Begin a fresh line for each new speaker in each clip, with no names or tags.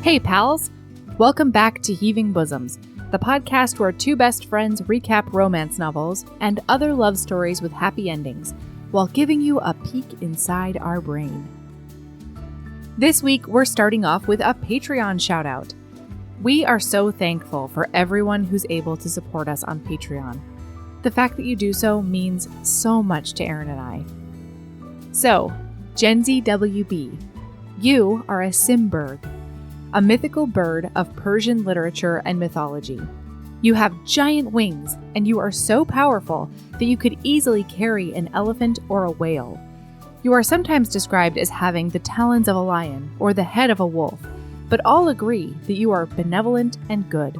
Hey pals! Welcome back to Heaving Bosoms, the podcast where two best friends recap romance novels and other love stories with happy endings, while giving you a peek inside our brain. This week, we're starting off with a Patreon shout-out. We are so thankful for everyone who's able to support us on Patreon. The fact that you do so means so much to Aaron and I. So, Gen Z WB, you are a Simberg, a mythical bird of Persian literature and mythology. You have giant wings, and you are so powerful that you could easily carry an elephant or a whale. You are sometimes described as having the talons of a lion or the head of a wolf, but all agree that you are benevolent and good.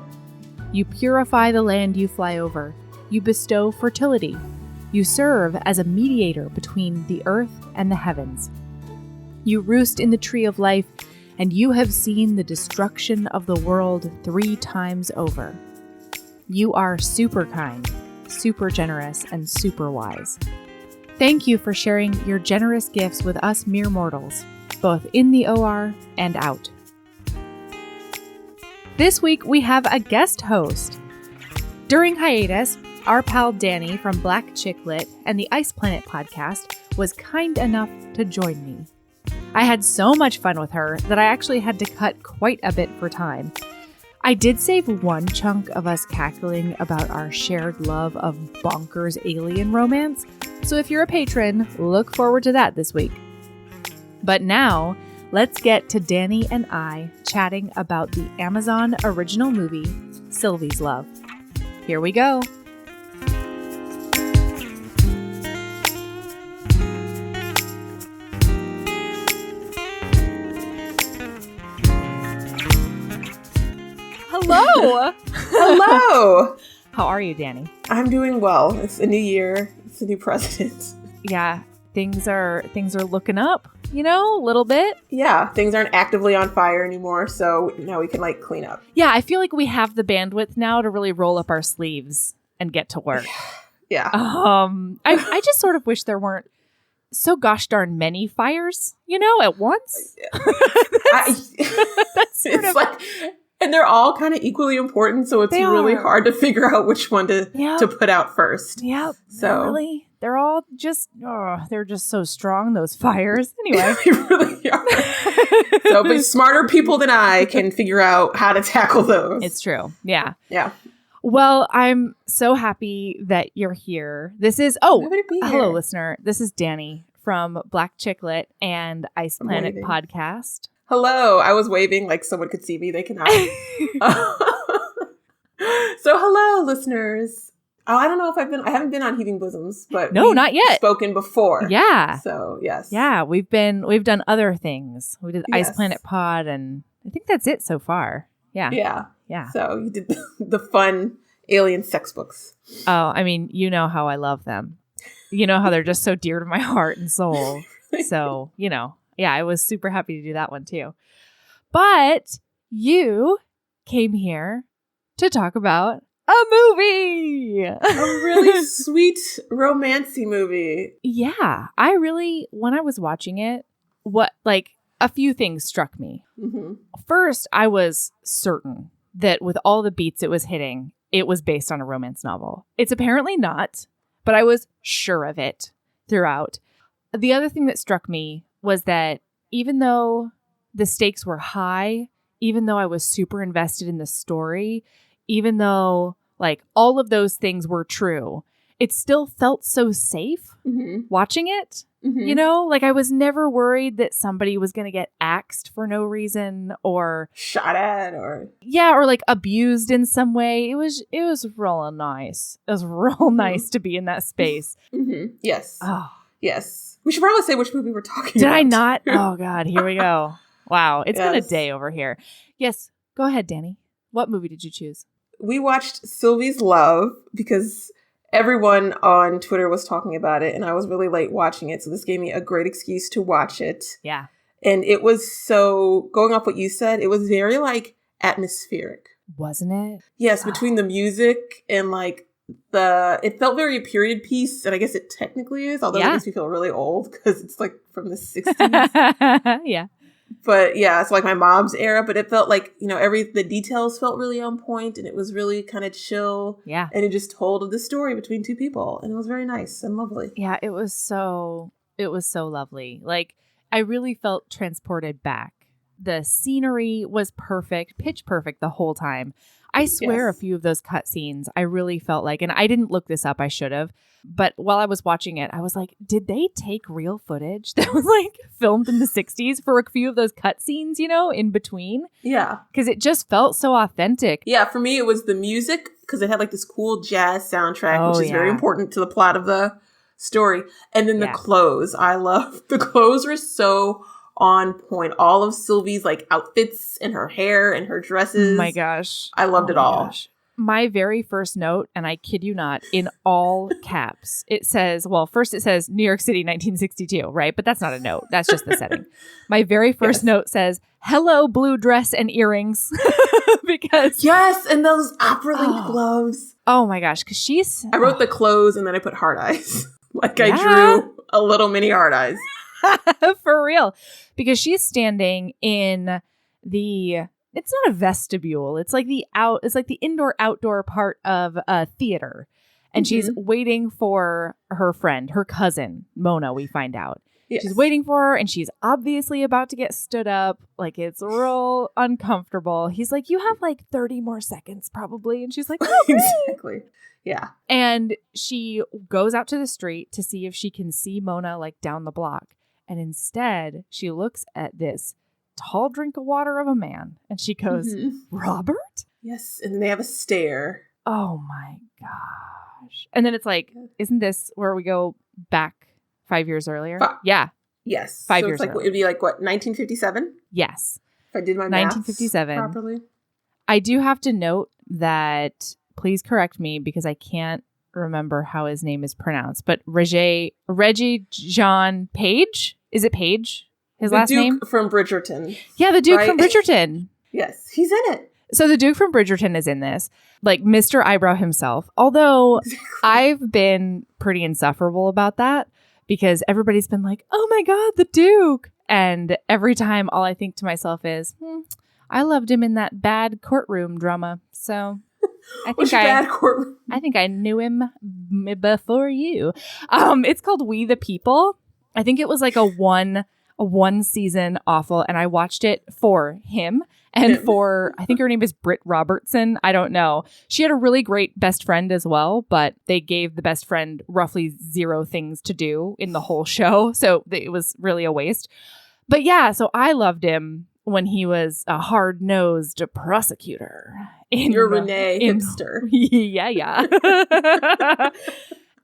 You purify the land you fly over. You bestow fertility. You serve as a mediator between the earth and the heavens. You roost in the tree of life, and you have seen the destruction of the world 3 times over. You are super kind, super generous, and super wise. Thank you for sharing your generous gifts with us mere mortals, both in the OR and out. This week, we have a guest host. During hiatus, our pal Dani from Black Chick Lit and the Ice Planet podcast was kind enough to join me. I had so much fun with her that I actually had to cut quite a bit for time. I did save one chunk of us cackling about our shared love of bonkers alien romance, so if you're a patron, look forward to that this week. But now, let's get to Dani and I chatting about the Amazon original movie, Sylvie's Love. Here we go. Hello!
Hello!
How are you, Dani?
I'm doing well. It's a new year. It's a new president.
Yeah, things are looking up, a little bit.
Yeah, things aren't actively on fire anymore, so now we can, clean up.
Yeah, I feel like we have the bandwidth now to really roll up our sleeves and get to work.
Yeah.
I just sort of wish there weren't so gosh darn many fires, at once. That's sort
it's
of
like... And they're all kind of equally important, so it's really hard to figure out which one to put out first.
Yep.
So
really, they're all just they're just so strong, those fires. Anyway,
they really are. So, but smarter people than I can figure out how to tackle those.
It's true. Yeah.
Yeah.
Well, I'm so happy that you're here. This is hello, listener. This is Dani from Black Chick Lit and Ice Planet podcast.
Hello. I was waving like someone could see me. They cannot. So hello, listeners. Oh, I don't know if I haven't been on Heaving Bosoms, but
no, not yet.
Spoken before.
Yeah.
So yes.
Yeah, we've done other things. We did Ice Planet Pod, and I think that's it so far. Yeah.
Yeah.
Yeah.
So you did the fun alien sex books.
Oh, I mean, you know how I love them. You know how they're just so dear to my heart and soul. So, yeah, I was super happy to do that one too. But you came here to talk about a movie.
A really sweet romancy movie.
Yeah. When I was watching it, a few things struck me.
Mm-hmm.
First, I was certain that with all the beats it was hitting, it was based on a romance novel. It's apparently not, but I was sure of it throughout. The other thing that struck me was that even though the stakes were high, even though I was super invested in the story, even though all of those things were true, it still felt so safe watching it. Mm-hmm. I was never worried that somebody was going to get axed for no reason or
shot at or
abused in some way. It was real nice. It was real nice to be in that space.
Mm-hmm. Yes.
Oh.
Yes. We should probably say which movie we're talking
about.
Did
I not? Oh, God. Here we go. Wow. It's been a day over here. Yes. Go ahead, Dani. What movie did you choose?
We watched Sylvie's Love because everyone on Twitter was talking about it, and I was really late watching it. So this gave me a great excuse to watch it.
Yeah.
And it was so, going off what you said, it was very atmospheric.
Wasn't it?
Yes. Between the music and it felt very a period piece, and I guess it technically is, although it makes me feel really old because it's from the 60s.
Yeah.
But yeah, it's like my mom's era, but it felt like, the details felt really on point and it was really kind of chill.
Yeah.
And it just told the story between two people and it was very nice and lovely.
Yeah, it was so lovely. Like, I really felt transported back. The scenery was perfect, pitch perfect the whole time. I swear a few of those cutscenes, I really felt like, and I didn't look this up, I should have, but while I was watching it, I was like, did they take real footage that was like filmed in the 60s for a few of those cutscenes, in between?
Yeah.
Because it just felt so authentic.
Yeah, for me, it was the music, because it had like this cool jazz soundtrack, which is very important to the plot of the story. And then the clothes. I love the clothes were so on point. All of Sylvie's like outfits and her hair and her dresses.
Oh my gosh.
I loved it all.
Gosh. My very first note, and I kid you not, in all caps, it says, first it says New York City, 1962, right? But that's not a note. That's just the setting. My very first note says, hello, blue dress and earrings. Because
yes, and those opera-link gloves.
Oh my gosh, because
I wrote the clothes and then I put heart eyes. Like I drew a little mini heart eyes.
For real. Because she's standing in it's not a vestibule. It's like the indoor outdoor part of a theater. And she's waiting for her friend, her cousin, Mona, we find out. Yes. She's waiting for her and she's obviously about to get stood up. Like it's real uncomfortable. He's like, you have like 30 more seconds probably. And she's like, oh,
exactly. Yeah.
And she goes out to the street to see if she can see Mona like down the block. And instead she looks at this tall drink of water of a man and she goes, Robert?
Yes. And then they have a stare.
Oh my gosh. And then it's like, isn't this where we go back 5 years earlier? Yeah.
Yes.
5 years
like,
earlier.
It'd be like, what, 1957?
Yes.
If I did my
1957.
maths properly.
I do have to note that, please correct me because I can't remember how his name is pronounced, but Regé-Jean Page? Is it Page? His last name?
The Duke from Bridgerton.
Yeah, the Duke from Bridgerton.
Yes, he's in it.
So the Duke from Bridgerton is in this, like Mr. Eyebrow himself. Although I've been pretty insufferable about that because everybody's been like, oh my God, the Duke. And every time all I think to myself is, I loved him in that bad courtroom drama. So I think I knew him before you. It's called We the People. I think it was like a one season awful, and I watched it for him and for, I think her name is Britt Robertson. I don't know. She had a really great best friend as well, but they gave the best friend roughly 0 things to do in the whole show. So it was really a waste. But yeah, so I loved him when he was a hard-nosed prosecutor.
You're Renee hipster.
Yeah.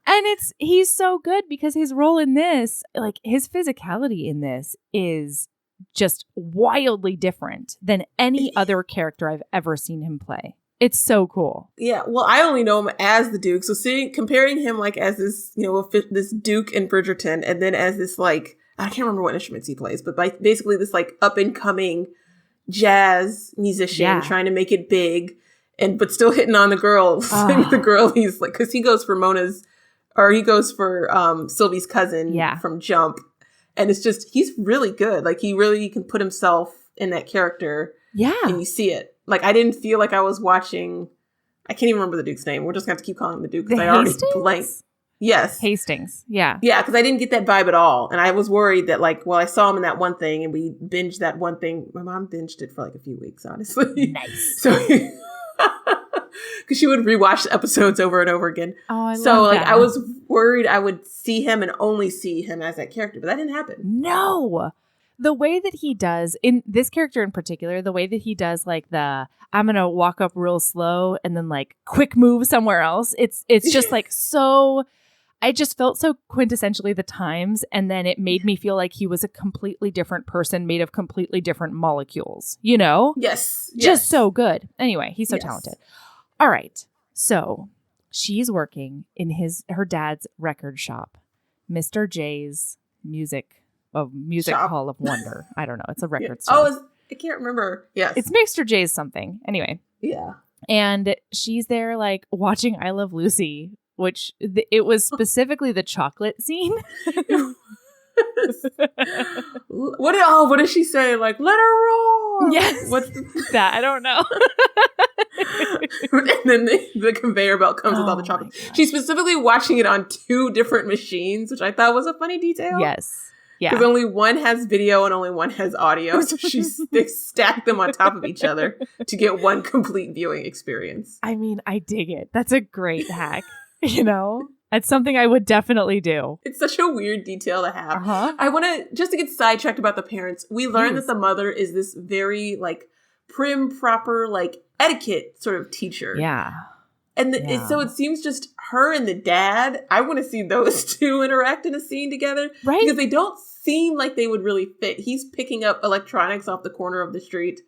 And he's so good because his role in this, like his physicality in this is just wildly different than any other character I've ever seen him play. It's so cool.
Yeah, well, I only know him as the Duke. So comparing him like as this, this Duke in Bridgerton and then as this like, I can't remember what instruments he plays, but basically this like up and coming jazz musician trying to make it big but still hitting on the girls. The girl he's like, because he goes for Sylvie's cousin from Jump. And it's just, he's really good. Like, he really can put himself in that character. Yeah. And you see it. Like, I didn't feel like I was watching, I can't even remember the Duke's name. We're just going to have to keep calling him the Duke because I already blanked. Yes.
Hastings. Yeah.
Yeah, because I didn't get that vibe at all. And I was worried that, like, I saw him in that one thing and we binged that one thing. My mom binged it for like a few weeks, honestly.
Nice.
So, because she would rewatch the episodes over and over again.
Oh, I love that.
I was worried I would see him and only see him as that character, but that didn't happen.
No. The way that he does, in this character in particular, the way that he does like I'm going to walk up real slow and then like quick move somewhere else. It's just like so, I just felt so quintessentially the times. And then it made me feel like he was a completely different person made of completely different molecules,
Yes.
Just so good. Anyway, he's so talented. All right. So she's working in her dad's record shop, Mr. J's music shop. Hall of Wonder. I don't know. It's a record store.
I can't remember. Yes.
It's Mr. J's something. Anyway.
Yeah.
And she's there like watching I Love Lucy, which it was specifically the chocolate scene.
What does she say? Like, let her roll.
Yes.
What's
that? I don't know.
And then the conveyor belt comes with all the chocolate. She's specifically watching it on 2 different machines, which I thought was a funny detail.
Yes. Yeah.
Because only one has video and only one has audio. So they stack them on top of each other to get one complete viewing experience.
I mean, I dig it. That's a great hack. That's something I would definitely do.
It's such a weird detail to have.
Uh-huh.
I want to, just to get sidetracked about the parents, we learned that the mother is this very, like, prim, proper, like, etiquette sort of teacher.
Yeah.
And so it seems just her and the dad, I want to see those 2 interact in a scene together.
Right.
Because they don't seem like they would really fit. He's picking up electronics off the corner of the street,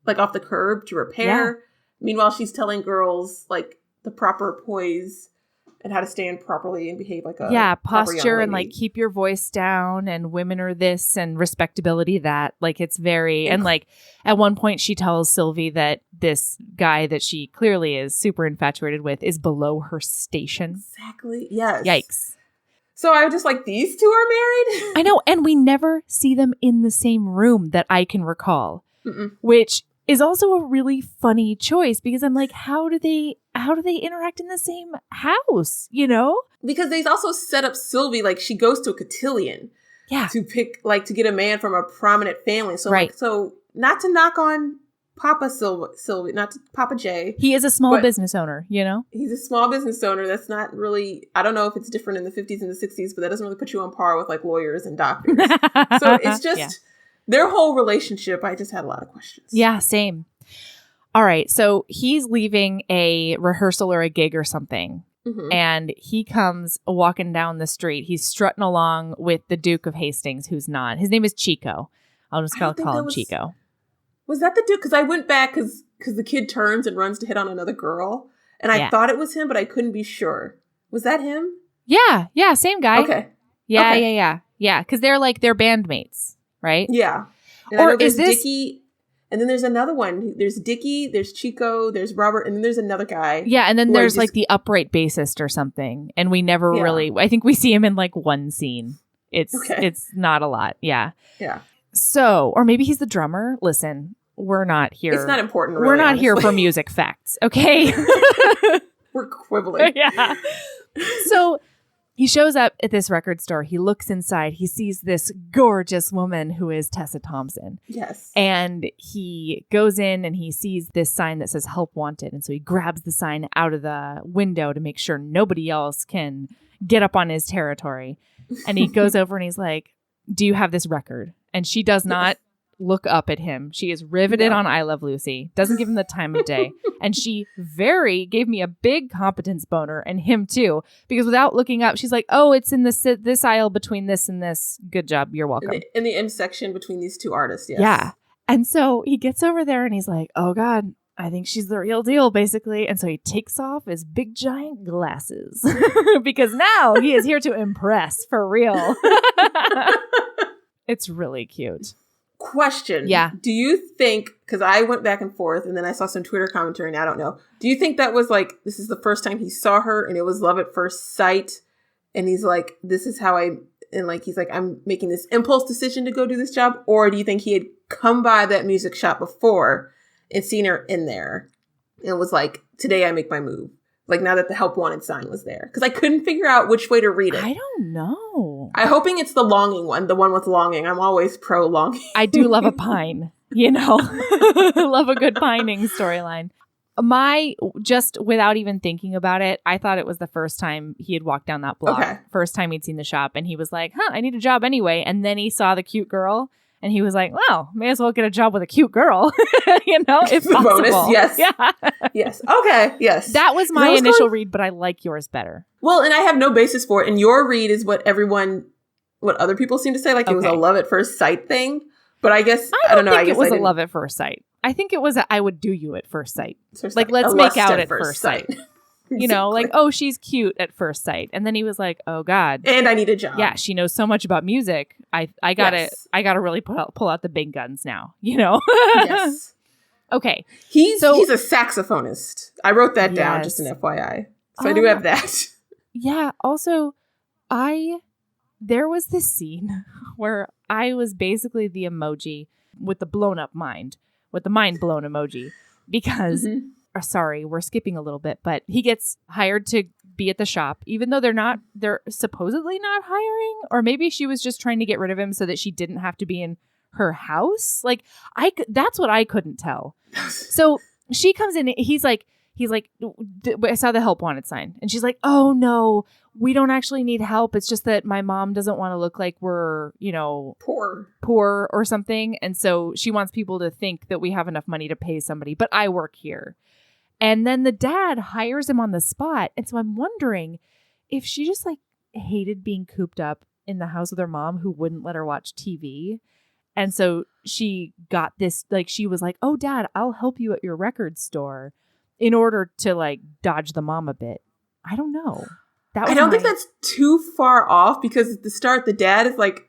like off the curb to repair. Yeah. Meanwhile, she's telling girls, like, the proper poise and how to stand properly and behave like a
posture and like keep your voice down and women are this and respectability that. Like it's very and like at one point she tells Sylvie that this guy that she clearly is super infatuated with is below her station.
Exactly. Yes.
Yikes.
So I was just like, these 2 are married?
I know, and we never see them in the same room that I can recall, which is also a really funny choice because I'm like, how do they interact in the same house, Because
they also set up Sylvie, like she goes to a cotillion to pick, like to get a man from a prominent family. So,
right.
So not to knock on Papa Sylvie, not to Papa J.
He is a small business owner, He's a
small business owner. That's not really, I don't know if it's different in the 50s and the 60s, but that doesn't really put you on par with like lawyers and doctors. So it's just their whole relationship. I just had a lot of questions.
Yeah, same. All right. So he's leaving a rehearsal or a gig or something. Mm-hmm. And he comes walking down the street. He's strutting along with the Duke of Hastings, whose name is Chico. I'll just call him Chico.
Was that the Duke? Because I went back because the kid turns and runs to hit on another girl. And I thought it was him, but I couldn't be sure. Was that him?
Yeah. Yeah. Same guy.
Okay.
Yeah. Because they're bandmates, right?
Yeah. And or is this Dickie? And then there's another one. There's Dickie, there's Chico, there's Robert, and then there's another guy.
Yeah, and then there's like the upright bassist or something. And we never really, I think we see him in like one scene. It's not a lot. Yeah.
Yeah.
So, or maybe he's the drummer. Listen, we're not here.
It's not important, really,
we're not here for music facts, okay?
We're quibbling.
Yeah. So he shows up at this record store. He looks inside. He sees this gorgeous woman who is Tessa Thompson.
Yes.
And he goes in and he sees this sign that says help wanted. And so he grabs the sign out of the window to make sure nobody else can get up on his territory. And he goes over and he's like, do you have this record? And she does not look up at him. She is riveted on I Love Lucy. Doesn't give him the time of day. And she gave me a big competence boner, and him too, because without looking up, she's like, oh, it's in this aisle between this and this. Good job. You're welcome.
In the M section between these 2 artists. Yes.
Yeah. And so he gets over there and he's like, oh God, I think she's the real deal, basically. And so he takes off his big giant glasses because now he is here to impress for real. It's really cute.
Question.
Yeah.
Do you think, because I went back and forth and then I saw some Twitter commentary and I don't know. Do you think that was like, this is the first time he saw her and it was love at first sight? And he's like, this is how he's like, I'm making this impulse decision to go do this job? Or do you think he had come by that music shop before and seen her in there and was like, today I make my move? Like now that the help wanted sign was there. Because I couldn't figure out which way to read it.
I don't know.
I'm hoping it's the longing one. The one with longing. I'm always pro longing.
I do love a pine, love a good pining storyline. Just without even thinking about it, I thought it was the first time he had walked down that block. Okay. First time he'd seen the shop. And he was like, I need a job anyway. And then he saw the cute girl. And he was like, well, may as well get a job with a cute girl, if possible.
Bonus, yes.
Yeah.
Yes. Okay, yes.
That was my initial read, but I like yours better.
Well, and I have no basis for it. And your read is what other people seem to say, like it was a love at first sight thing. But I guess, I don't know. I guess
it was a love at first sight. I think it was I would do you at first sight. Like, let's
a
make out at first sight. Like, oh, she's cute at first sight. And then he was like, oh God.
And I need a job.
Yeah, she knows so much about music. I gotta really pull out the big guns now, Yes. Okay.
He's a saxophonist. I wrote that down, just an FYI. So I do have that.
Yeah. Also, I there was this scene where I was basically the emoji with the blown up mind, with the mind blown emoji, because, sorry, we're skipping a little bit, but he gets hired to be at the shop, even though they're supposedly not hiring, or maybe she was just trying to get rid of him so that she didn't have to be in her house. Like, that's what I couldn't tell. So she comes in, he's like, I saw the help wanted sign. And she's like, oh no, we don't actually need help. It's just that my mom doesn't want to look like we're, poor or something. And so she wants people to think that we have enough money to pay somebody, but I work here. And then the dad hires him on the spot. And so I'm wondering if she just like hated being cooped up in the house with her mom who wouldn't let her watch TV. And so she got this, like, she was like, oh, Dad, I'll help you at your record store in order to, like, dodge the mom a bit. I don't know.
I don't think that's too far off, because at the start, the dad is, like,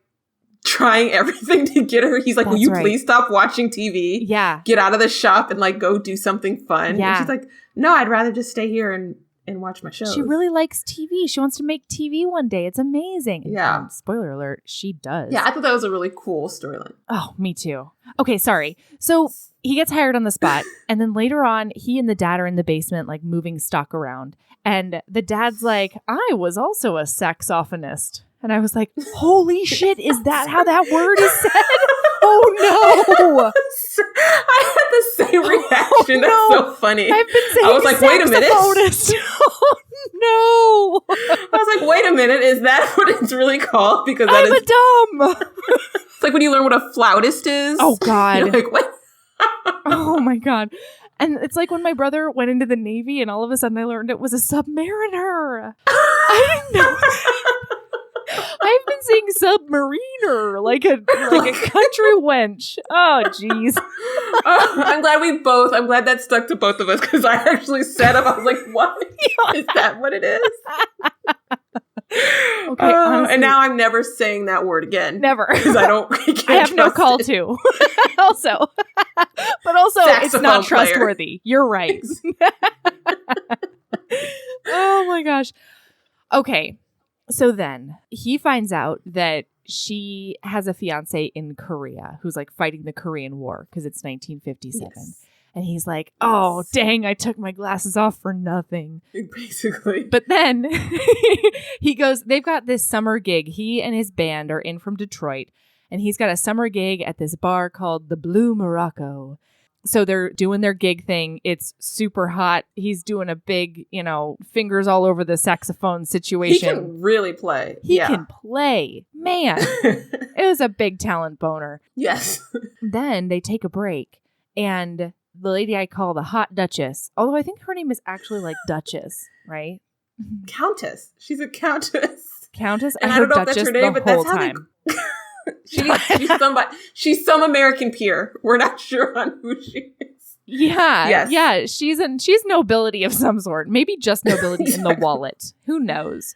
trying everything to get her. He's like, will you please stop watching TV?
Yeah.
Get out of the shop and, like, go do something fun.
Yeah.
And she's like, no, I'd rather just stay here and watch my shows.
She really likes TV. She wants to make TV one day. It's amazing.
Yeah.
And spoiler alert, she does.
Yeah, I thought that was a really cool storyline.
Oh, me too. Okay, sorry. So he gets hired on the spot, and then later on, he and the dad are in the basement, like, moving stock around. And the dad's like, I was also a saxophonist. And I was like, holy shit, is that how that word is said? Oh, no.
I had the same reaction.
Oh,
no. That's so funny.
I've been saying
I was like, wait a minute.
Oh, no.
I was like, wait a minute. Is that what it's really called? Because
I'm a dumb.
It's like when you learn what a flautist is.
Oh, God.
You're like, what?
Oh, my God. And it's like when my brother went into the Navy and all of a sudden I learned it was a submariner. I didn't know that. I've been saying submariner like a country wench. Oh, jeez.
I'm glad that stuck to both of us, because I actually said it. I was like, what? Is that what it is? Okay, honestly, and now I'm never saying that word again.
Never.
Because
I have no call to. Also. But also, it's not trustworthy. You're right. Oh, my gosh. Okay. So then he finds out that she has a fiance in Korea who's like fighting the Korean War because it's 1957. Yes. And he's like, oh, dang, I took my glasses off for nothing.
Basically.
But then he goes, they've got this summer gig. He and his band are in from Detroit. And he's got a summer gig at this bar called the Blue Morocco. So they're doing their gig thing. It's super hot. He's doing a big, fingers all over the saxophone situation.
He can really play.
He can play. Man, it was a big talent boner.
Yes.
Then they take a break. And the lady I call the Hot Duchess, although I think her name is actually like Duchess, right?
Countess. She's a countess.
Countess?
And I don't know if that's her name, but that's how
time.
She's some American peer. We're not sure on who she is.
Yeah.
Yes.
Yeah. She's nobility of some sort. Maybe just nobility in the wallet. Who knows?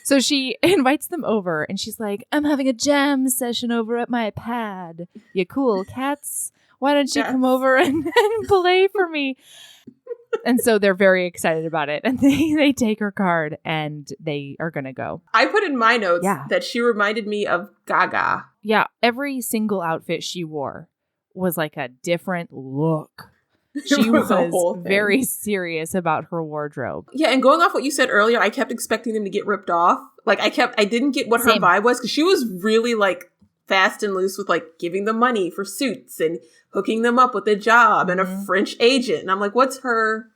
So she invites them over and she's like, I'm having a jam session over at my pad. You cool cats? Why don't you come over and play for me? And so they're very excited about it. And they take her card and they are going to go.
I put in my notes that she reminded me of Gaga.
Yeah. Every single outfit she wore was like a different look. She was very serious about her wardrobe.
Yeah. And going off what you said earlier, I kept expecting them to get ripped off. Like I didn't get what her vibe was, because she was really like fast and loose with like giving them money for suits and hooking them up with a job and a French agent. And I'm like, what's her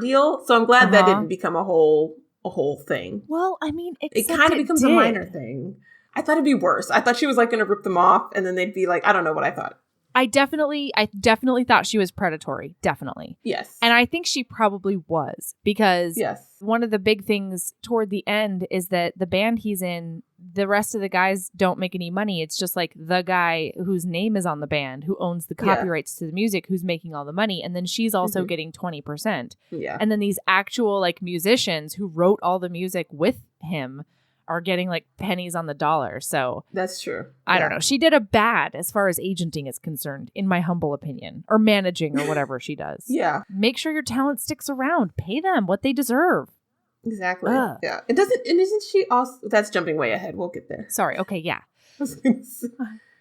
deal? So I'm glad that didn't become a whole thing.
Well, I mean,
it kind of becomes a minor thing. I thought it'd be worse. I thought she was like going to rip them off and then they'd be like, I don't know what I thought.
I definitely thought she was predatory. Definitely.
Yes.
And I think she probably was, because one of the big things toward the end is that the band he's in, the rest of the guys don't make any money. It's just like the guy whose name is on the band, who owns the copyrights to the music, who's making all the money. And then she's also getting 20%. Yeah. And then these actual like musicians who wrote all the music with him are getting like pennies on the dollar. So
that's true.
I don't know. She did a bad as far as agenting is concerned, in my humble opinion, or managing or whatever she does.
Yeah.
Make sure your talent sticks around. Pay them what they deserve.
Exactly. Yeah. And isn't she also, that's jumping way ahead. We'll get there.
Sorry. Okay. Yeah.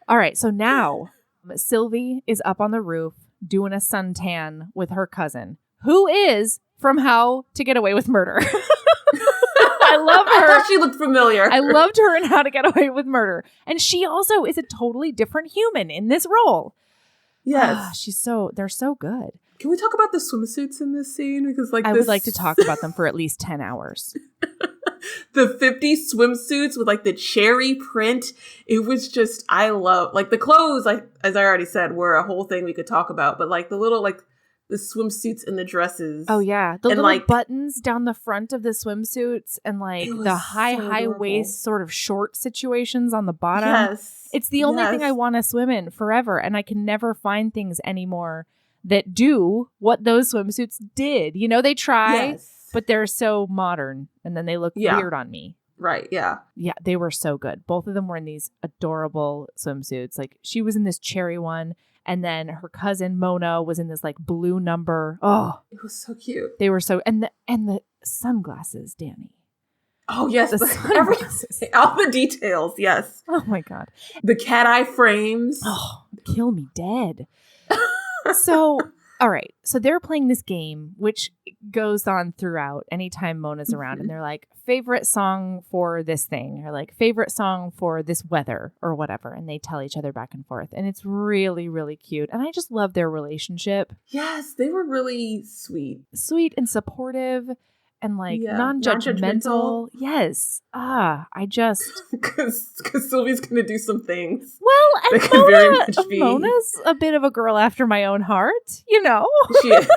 All right. So now Sylvie is up on the roof doing a suntan with her cousin, who is from How to Get Away with Murder. I love her.
I thought she looked familiar.
I loved her in How to Get Away with Murder. And she also is a totally different human in this role.
Yes.
They're so good.
Can we talk about the swimsuits in this scene? Because
I would like to talk about them for at least 10 hours.
The 50s swimsuits with like the cherry print. It was just, I love, like the clothes, like as I already said, were a whole thing we could talk about. But like the little, like the swimsuits and the dresses.
Oh yeah. The little
like,
buttons down the front of the swimsuits and like the high
adorable.
waist sort of short situations on the bottom.
Yes.
It's the only thing I want to swim in forever. And I can never find things anymore that do what those swimsuits did. You know, they try, but they're so modern and then they look weird on me.
Right. Yeah.
Yeah. They were so good. Both of them were in these adorable swimsuits. Like she was in this cherry one and then her cousin Mona was in this like blue number. Oh,
it was so cute.
They were so, and the sunglasses, Dani.
Oh yes.
Sunglasses.
All the details. Yes.
Oh my God.
The cat eye frames.
Oh, kill me dead. So, all right. So they're playing this game, which goes on throughout anytime Mona's around. And they're like, favorite song for this thing, or like favorite song for this weather or whatever. And they tell each other back and forth. And it's really, really cute. And I just love their relationship.
Yes, they were really sweet.
Sweet and supportive and like non-judgmental. Yes. I just...
Because Sylvie's going to do some things.
Well, and
that could very much be...
Mona's a bit of a girl after my own heart, you know?
She is.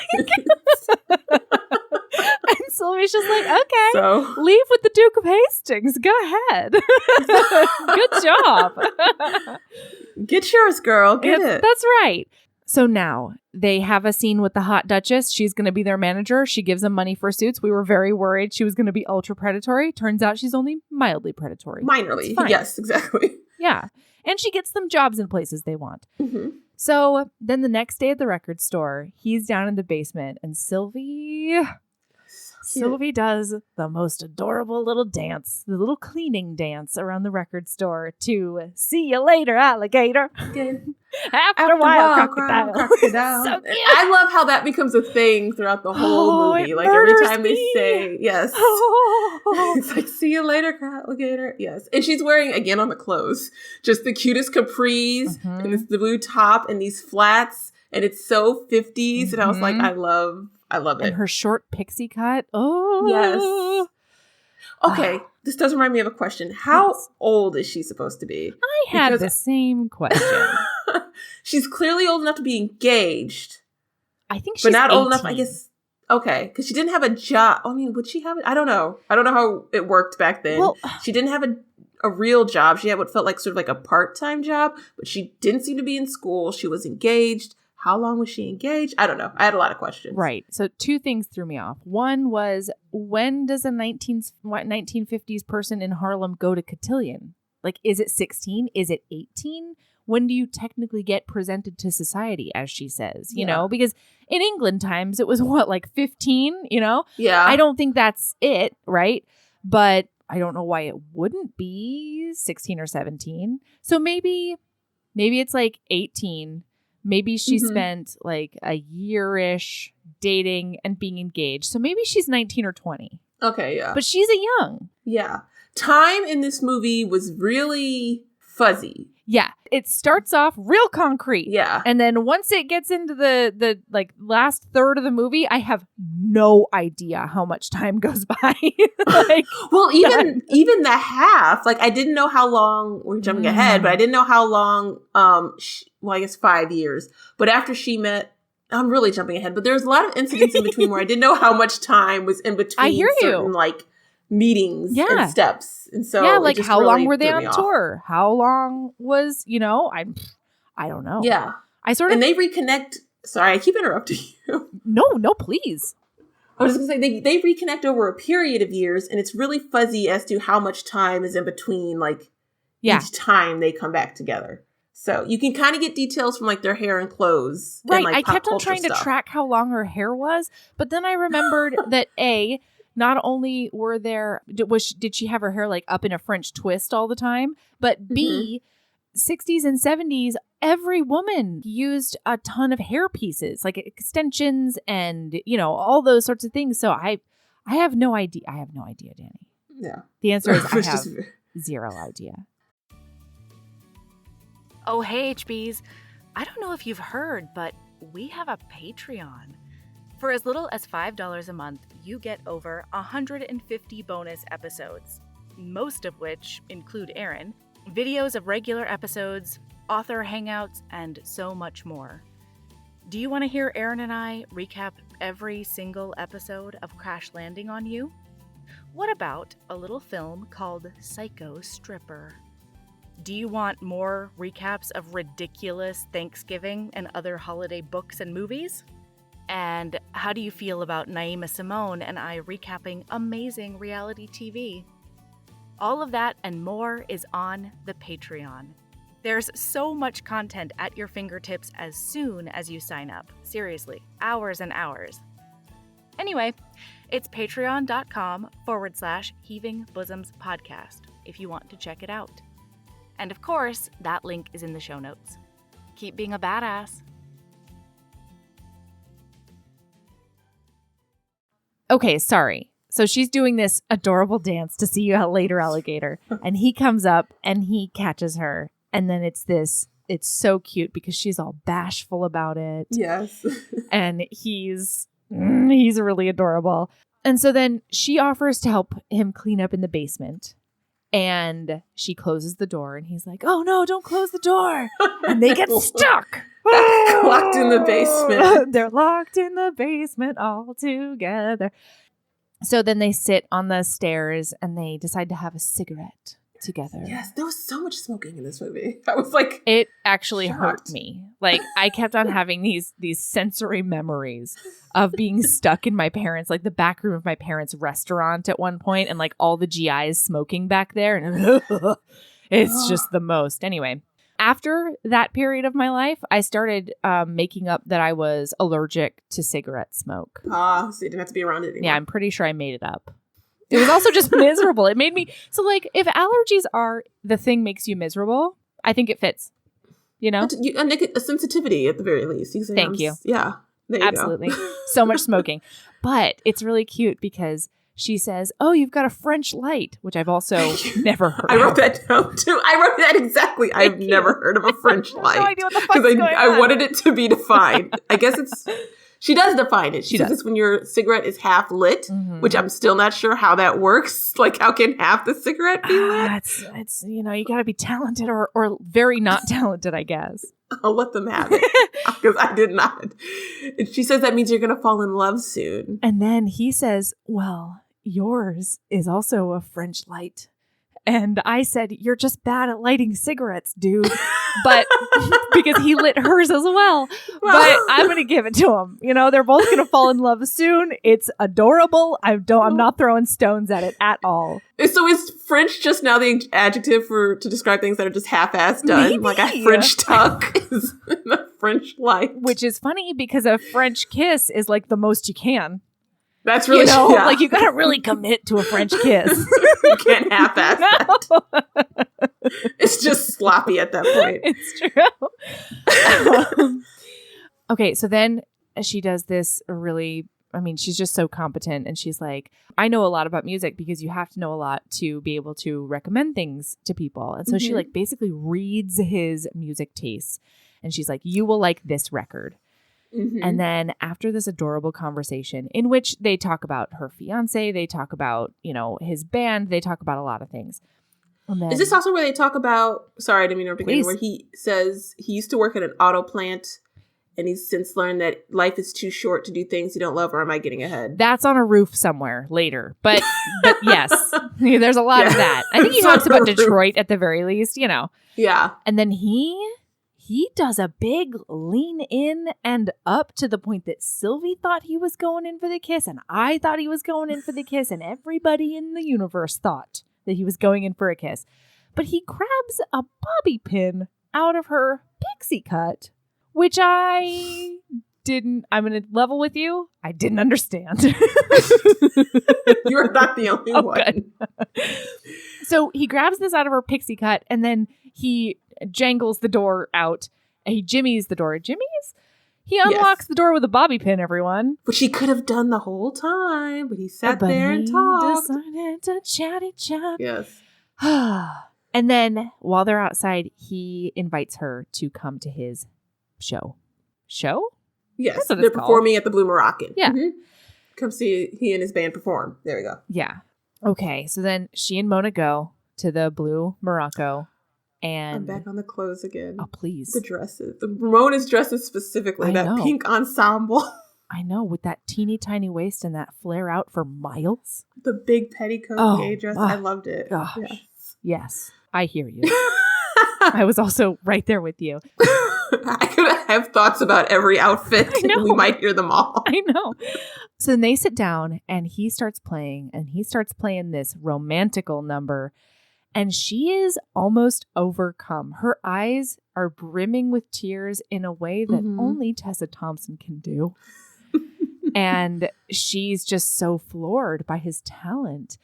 And Sylvie's just like, okay, leave with the Duke of Hastings. Go ahead. Good job.
Get yours, girl. Get it.
That's right. So now they have a scene with the hot Duchess. She's going to be their manager. She gives them money for suits. We were very worried she was going to be ultra predatory. Turns out she's only mildly predatory.
Minorly. Yes, exactly.
Yeah. And she gets them jobs in places they want.
Mm-hmm.
So then the next day at the record store, he's down in the basement and Sylvie does the most adorable little dance, the little cleaning dance around the record store to "See You Later, Alligator." After a while, crocodile. So
I love how that becomes a thing throughout the whole movie. Like every time they say, yes. It's like, "See you later, alligator." Yes. And she's wearing, again on the clothes, just the cutest capris and this blue top and these flats. And it's so 50s. And I was like, I love it.
And her short pixie cut. Oh.
Yes. Okay. This does remind me of a question. How old is she supposed to be?
I had the same question.
She's clearly old enough to be engaged.
I think she's
but not
18.
old enough, I guess. Okay. Because she didn't have a job. I mean, would she have it? I don't know. I don't know how it worked back then. Well, she didn't have a real job. She had what felt like sort of like a part-time job, but she didn't seem to be in school. She was engaged. How long was she engaged? I don't know. I had a lot of questions.
Right. So two things threw me off. One was, when does a 1950s person in Harlem go to cotillion? Like, is it 16? Is it 18? When do you technically get presented to society, as she says? You know, because in England times, it was what, like 15, you know?
Yeah.
I don't think that's it, right? But I don't know why it wouldn't be 16 or 17. So maybe it's like 18. Maybe she spent like a year-ish dating and being engaged. So maybe she's 19 or 20.
Okay, yeah.
But she's a young.
Yeah. Time in this movie was really fuzzy.
Yeah. It starts off real concrete.
Yeah.
And then once it gets into the like last third of the movie, I have no idea how much time goes by. Like,
well, even the half, like I didn't know how long, we're jumping ahead, but I didn't know how long, I guess 5 years. But after she met, I'm really jumping ahead, but there's a lot of incidents in between where I didn't know how much time was in between.
I hear
certain, like, meetings and steps. And so
like how really long were they on tour? How long was, I don't know.
Yeah.
And
they reconnect. Sorry, I keep interrupting you.
No, please.
I was just going to say, they reconnect over a period of years, and it's really fuzzy as to how much time is in between, like, each time they come back together. So you can kind of get details from, like, their hair and clothes.
Right.
And, like,
I kept on trying to track how long her hair was, but then I remembered that not only were there, did she have her hair like up in a French twist all the time, but B, 60s and 70s, every woman used a ton of hair pieces, like extensions and, you know, all those sorts of things. So I have no idea. I have no idea, Dani.
Yeah.
The answer is I have zero idea. Oh, hey, HBs. I don't know if you've heard, but we have a Patreon. For as little as $5 a month, you get over 150 bonus episodes, most of which include Aaron, videos of regular episodes, author hangouts, and so much more. Do you want to hear Aaron and I recap every single episode of Crash Landing on You? What about a little film called Psycho Stripper? Do you want more recaps of ridiculous Thanksgiving and other holiday books and movies? And how do you feel about Naima Simone and I recapping amazing reality TV? All of that and more is on the Patreon. There's so much content at your fingertips as soon as you sign up. Seriously, hours and hours. Anyway, it's patreon.com/Heaving Bosoms Podcast if you want to check it out. And of course, that link is in the show notes. Keep being a badass. Okay, sorry. So she's doing this adorable dance to see you out later, alligator. And he comes up and he catches her. And then it's so cute because she's all bashful about it.
Yes.
And he's really adorable. And so then she offers to help him clean up in the basement. And she closes the door and he's like, oh no, don't close the door. And they get stuck.
Locked in the basement.
They're locked in the basement all together. So then they sit on the stairs and they decide to have a cigarette together.
Yes, there was so much smoking in this movie. I was like,
it actually
shocked.
hurt me. Like I kept on having these sensory memories of being stuck in my parents, like the back room of my parents' restaurant at one point, and like all the GIs smoking back there, and it's just the most. Anyway, after that period of my life, I started making up that I was allergic to cigarette smoke.
So you didn't have to be around it anymore.
Yeah, I'm pretty sure I made it up. It was also just miserable. It made me... So, like, if allergies are the thing makes you miserable, I think it fits. You know?
And a sensitivity at the very least. You say,
Thank you.
Yeah. There you
Absolutely. So much smoking. But it's really cute because she says, oh, you've got a French light, which I've also never heard
I wrote that down, too. I wrote that exactly. I've never heard of a French light.
No idea what the fuck's going on.
I wanted it to be defined. I guess it's... She does define it. She says it's when your cigarette is half lit, which I'm still not sure how that works. Like, how can half the cigarette be lit?
It's you know, you got to be talented or very not talented, I guess.
I'll let them have it because I did not. And she says that means you're going to fall in love soon.
And then he says, well, yours is also a French light. And I said, you're just bad at lighting cigarettes, dude. But because he lit hers as well. But I'm going to give it to him. You know, they're both going to fall in love soon. It's adorable. I'm not throwing stones at it at all.
So is French just now the adjective to describe things that are just half-assed done?
Maybe.
Like a French tuck is a French light.
Which is funny because a French kiss is like the most you can.
That's really,
like you got to really commit to a French kiss.
You can't half-ass that. It's just sloppy at that point.
It's true. Okay, so then she does this really, I mean, she's just so competent. And she's like, I know a lot about music because you have to know a lot to be able to recommend things to people. And so she like basically reads his music tastes. And she's like, you will like this record. And then after this adorable conversation in which they talk about her fiance, they talk about, you know, his band, they talk about a lot of things. Then,
is this also where they talk about, sorry, I didn't mean to interrupt, where he says he used to work at an auto plant and he's since learned that life is too short to do things you don't love, or am I getting ahead?
That's on a roof somewhere later. But yes, there's a lot of that. I think he talks about Detroit at the very least, you know.
Yeah.
And then he does a big lean in and up to the point that Sylvie thought he was going in for the kiss, and I thought he was going in for the kiss, and everybody in the universe thought that he was going in for a kiss. But he grabs a bobby pin out of her pixie cut, which I I'm going to level with you. I didn't understand.
You're not the only one.
So he grabs this out of her pixie cut and then he jangles the door out. He jimmies the door. Jimmies? He unlocks the door with a bobby pin, everyone.
Which he could have done the whole time, but he sat there and talked.
Decided to chatty chat.
Yes.
And then while they're outside, he invites her to come to his show. Show?
Yes, they're performing at the Blue Moroccan.
Yeah.
Mm-hmm. Come see he and his band perform. There we go.
Yeah. Okay, so then she and Mona go to the Blue Morocco. And
I'm back on the clothes again.
Oh, please.
The dresses. The Ramona's dresses specifically. Pink ensemble.
I know, with that teeny tiny waist and that flare out for miles.
The big petticoat gay dress. I loved it.
Gosh. Yes, I hear you. I was also right there with you.
I could have thoughts about every outfit. We might hear them all.
I know. So then they sit down and he starts playing this romantical number. And she is almost overcome. Her eyes are brimming with tears in a way that only Tessa Thompson can do. And she's just so floored by his talent.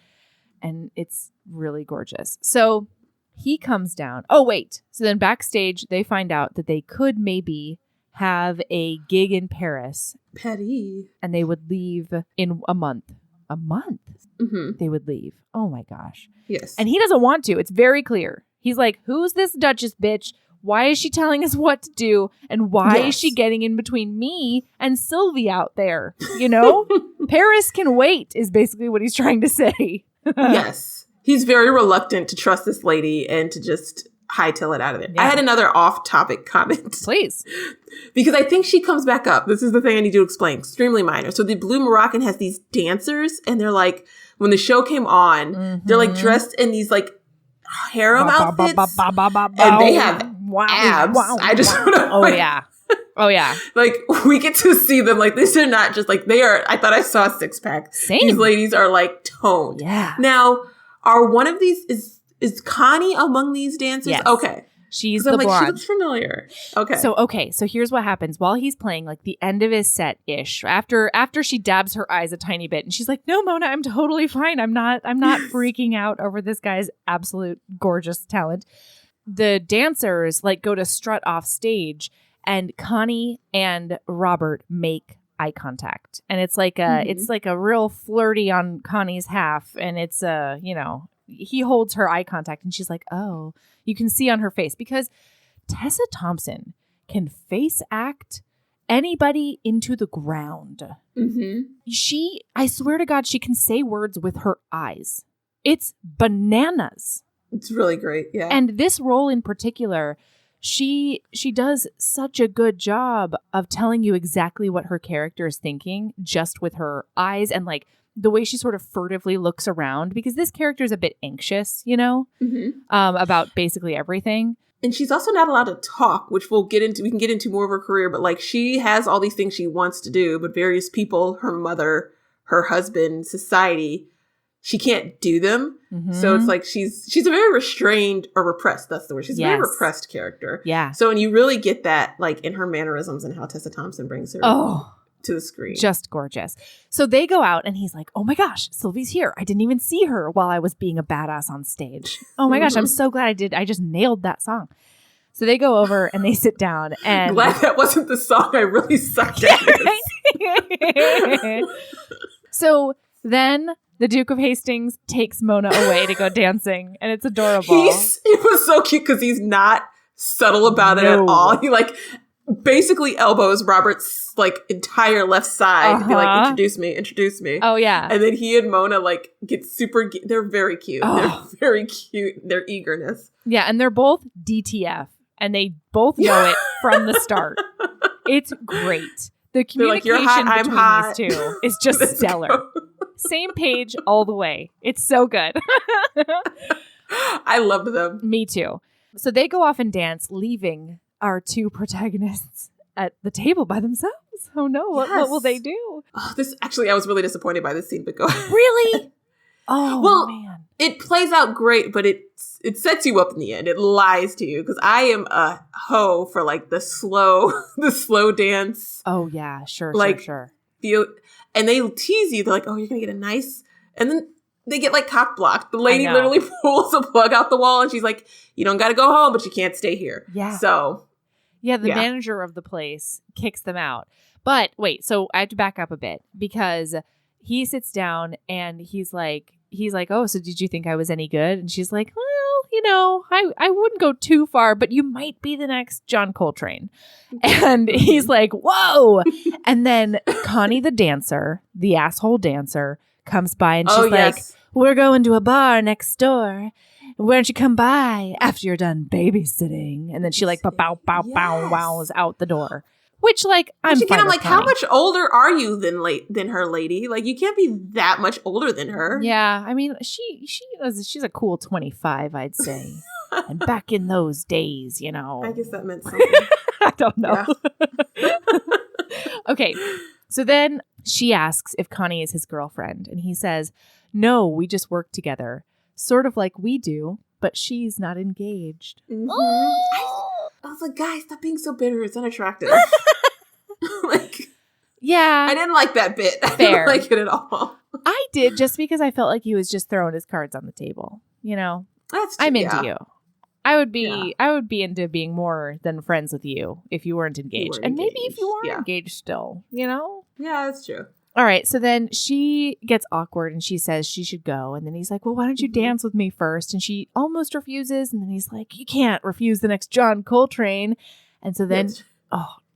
And it's really gorgeous. So he comes down. Oh, wait. So then backstage, they find out that they could maybe have a gig in Paris.
Petty.
And they would leave in a month. A month?
Mm-hmm.
They would leave. Oh, my gosh.
Yes.
And he doesn't want to. It's very clear. He's like, who's this Duchess bitch? Why is she telling us what to do? And why is she getting in between me and Sylvie out there? You know? Paris can wait is basically what he's trying to say.
Yes. He's very reluctant to trust this lady and to just hightail it out of there. Yeah. I had another off-topic comment.
Please.
Because I think she comes back up. This is the thing I need to explain. Extremely minor. So the Blue Moroccan has these dancers and they're like, when the show came on, they're like dressed in these like harem outfits and they have abs. I just want to
Oh yeah.
Like we get to see them like these are not just like they are. I thought I saw a six pack.
Same.
These ladies are like toned.
Yeah.
Now, are one of these is Connie among these dancers?
Yes.
Okay.
She's the blonde.
She looks familiar. Okay.
So here's what happens while he's playing, like the end of his set ish. After she dabs her eyes a tiny bit, and she's like, "No, Mona, I'm totally fine. I'm not freaking out over this guy's absolute gorgeous talent." The dancers like go to strut off stage, and Connie and Robert make eye contact, and it's like a real flirty on Connie's half, and it's he holds her eye contact, and she's like, "Oh." You can see on her face because Tessa Thompson can face act anybody into the ground. Mm-hmm. I swear to God, she can say words with her eyes. It's bananas.
It's really great. Yeah.
And this role in particular, she does such a good job of telling you exactly what her character is thinking just with her eyes and like the way she sort of furtively looks around, because this character is a bit anxious, about basically everything.
And she's also not allowed to talk, which we can get into more of her career. But like she has all these things she wants to do, but various people, her mother, her husband, society, she can't do them. Mm-hmm. So it's like she's a very restrained or repressed. That's the word. She's a very repressed character.
Yeah.
So and you really get that like in her mannerisms and how Tessa Thompson brings her. To the screen.
Just gorgeous. So they go out and he's like, oh my gosh, Sylvie's here. I didn't even see her while I was being a badass on stage. Oh my gosh, I'm so glad I did. I just nailed that song. So they go over and they sit down and
glad that wasn't the song I really sucked at.
Right? So then the Duke of Hastings takes Mona away to go dancing and it's adorable.
It was so cute because he's not subtle about it at all. He like basically elbows Robert's like entire left side to be like, introduce me.
Oh yeah.
And then he and Mona like get super, they're very cute. They're very cute. Their eagerness.
Yeah. And they're both DTF and they both know it from the start. It's great. The communication
like, hot,
between these two is just stellar. Same page all the way. It's so good.
I loved them.
Me too. So they go off and dance, leaving our two protagonists at the table by themselves. Oh no, what will they do?
I was really disappointed by this scene, but go ahead.
Really? Man.
It plays out great, but it sets you up in the end. It lies to you because I am a hoe for like the slow dance.
Oh yeah, sure.
And they tease you. They're like, oh, you're gonna get a nice, and then they get like cock blocked. The lady literally pulls a plug out the wall, and she's like, you don't got to go home, but you can't stay here.
Yeah.
So
the manager of the place kicks them out. But wait, so I have to back up a bit because he sits down and he's like, oh, so did you think I was any good? And she's like, well, I wouldn't go too far, but you might be the next John Coltrane. And he's like, whoa. And then Connie the dancer, the asshole dancer, comes by and she's like, we're going to a bar next door. Why don't you come by after you're done babysitting? And then she like wows out the door. Which, like, I'm like,
how much older are you than her, lady? Like, you can't be that much older than her.
Yeah, I mean, she's a cool 25, I'd say. And back in those days,
I guess that meant something.
I don't know. Yeah. Okay, so then she asks if Connie is his girlfriend, and he says, no, we just work together. Sort of like we do, but she's not engaged.
Mm-hmm. I was like, guys, stop being so bitter. It's unattractive.
Yeah.
I didn't like that bit. I didn't like it at all.
I did just because I felt like he was just throwing his cards on the table.
That's true,
I'm into you. I would be into being more than friends with you if you weren't engaged. And maybe if you are engaged still,
Yeah, that's true.
All right. So then she gets awkward and she says she should go. And then he's like, well, why don't you dance with me first? And she almost refuses. And then he's like, you can't refuse the next John Coltrane. And so then,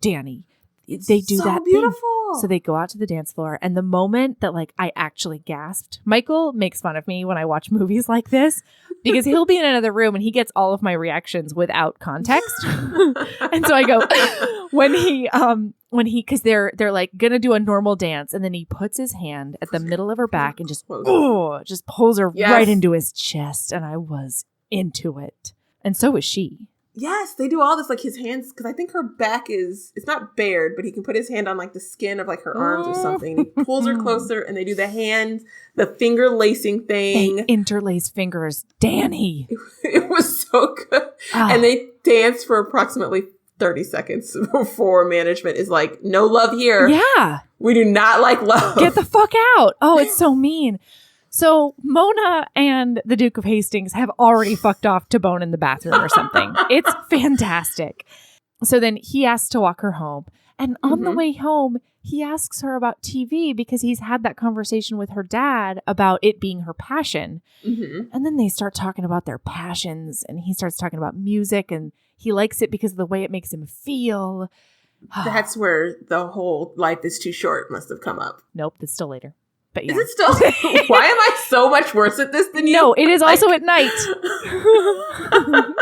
Dani, they do so that beautiful thing. So they go out to the dance floor. And the moment that like I actually gasped, Michael makes fun of me when I watch movies like this because he'll be in another room and he gets all of my reactions without context. And so I go, when he, because they're like gonna do a normal dance, and then he puts his hand at the middle of her back and just pulls her right into his chest, and I was into it, and so was she.
Yes, they do all this, like his hands, because I think her back it's not bared, but he can put his hand on like the skin of like her arms or something. And he pulls her closer, and they do the finger lacing thing.
They interlace fingers, Dani.
It was so good, and they dance for approximately 30 seconds before management is like, no love here.
Yeah.
We do not like love.
Get the fuck out. Oh, it's so mean. So Mona and the Duke of Hastings have already fucked off to bone in the bathroom or something. It's fantastic. So then he asks to walk her home. And on the way home, he asks her about TV because he's had that conversation with her dad about it being her passion. Mm-hmm. And then they start talking about their passions, and he starts talking about music, and he likes it because of the way it makes him feel.
That's where the whole life is too short must have come up.
Nope, that's still later. But yeah.
Is it still? Why am I so much worse at this than you?
No, it is also at night.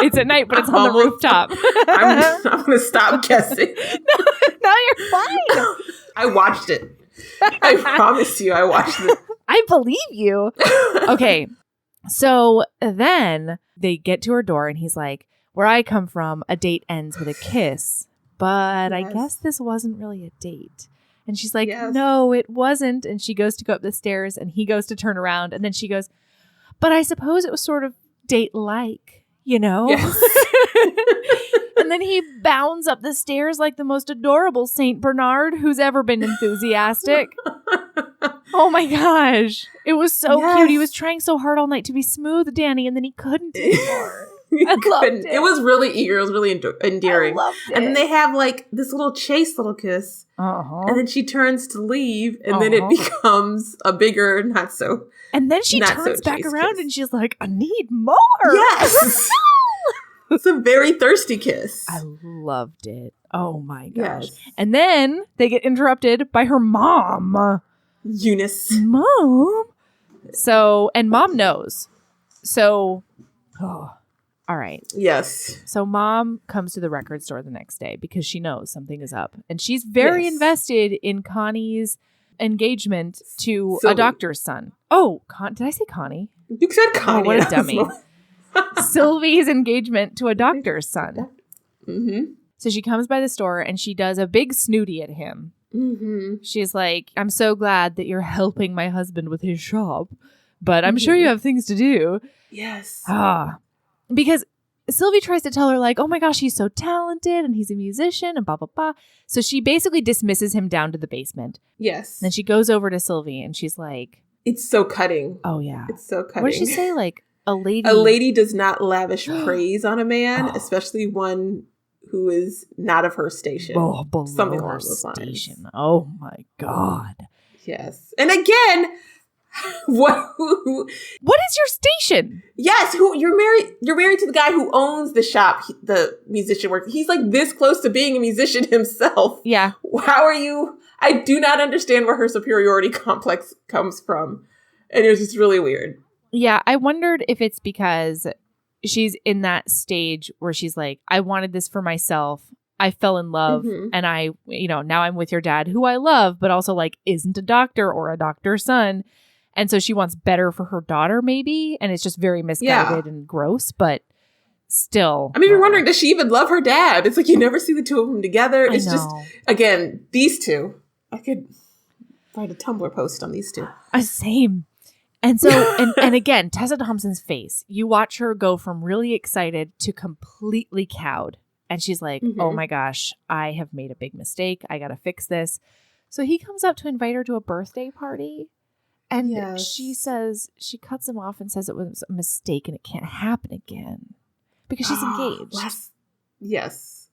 It's at night, but it's on the rooftop.
I'm going to stop guessing.
No, you're fine.
I watched it. I promise you I watched it.
I believe you. Okay. So then they get to her door and he's like, where I come from, a date ends with a kiss. But I guess this wasn't really a date. And she's like, no, it wasn't. And she goes to go up the stairs and he goes to turn around. And then she goes, but I suppose it was sort of date-like, Yes. And then he bounds up the stairs like the most adorable Saint Bernard who's ever been enthusiastic. Oh my gosh. It was so cute. He was trying so hard all night to be smooth, Dani, and then he couldn't anymore. I loved it.
It was really eager. It was really endearing.
I loved it.
And then they have like this little kiss. Uh-huh. And then she turns to leave, and then it becomes a bigger, not so.
And then she turns back around and she's like, I need more.
Yes. It's a very thirsty kiss.
I loved it. Oh my gosh.
Yes.
And then they get interrupted by her mom.
Eunice.
Mom. So, and mom knows. So, all right.
Yes.
So mom comes to the record store the next day because she knows something is up. And she's very invested in Connie's engagement to
Sylvie.
A doctor's son. Oh, did I say Connie?
You said Connie.
Oh, what a dummy. Sylvie's engagement to a doctor's son.
Mm-hmm.
So she comes by the store and she does a big snooty at him.
Mm-hmm.
She's like, I'm so glad that you're helping my husband with his shop but I'm sure you have things to do.
Yes.
Because Sylvie tries to tell her, like, oh my gosh, he's so talented and he's a musician and blah, blah, blah. So she basically dismisses him down to the basement.
Yes.
Then she goes over to Sylvie and she's like,
it's so cutting.
Oh, yeah.
It's so cutting.
What did she say? Like, a lady
does not lavish praise on a man, especially one who is not of her station.
Oh, below
something
her
along those
station.
lines.
Oh my God.
Yes. And again, what
is your station?
Yes, you're married to the guy who owns the shop, the musician work. He's like this close to being a musician himself.
Yeah.
How are you? I do not understand where her superiority complex comes from. And it was just really weird.
Yeah, I wondered if it's because she's in that stage where she's like, I wanted this for myself. I fell in love and I, now I'm with your dad who I love, but also like isn't a doctor or a doctor's son. And so she wants better for her daughter maybe. And it's just very misguided and gross, but still.
I mean, you're wondering, does she even love her dad? It's like you never see the two of them together. It's just, again, these two. I could write a Tumblr post on these two.
Same. And so, and again, Tessa Thompson's face, you watch her go from really excited to completely cowed. And she's like, oh my gosh, I have made a big mistake. I got to fix this. So he comes up to invite her to a birthday party. And she says, she cuts him off and says it was a mistake and it can't happen again. Because she's engaged.
Yes.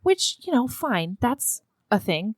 Which, fine. That's a thing.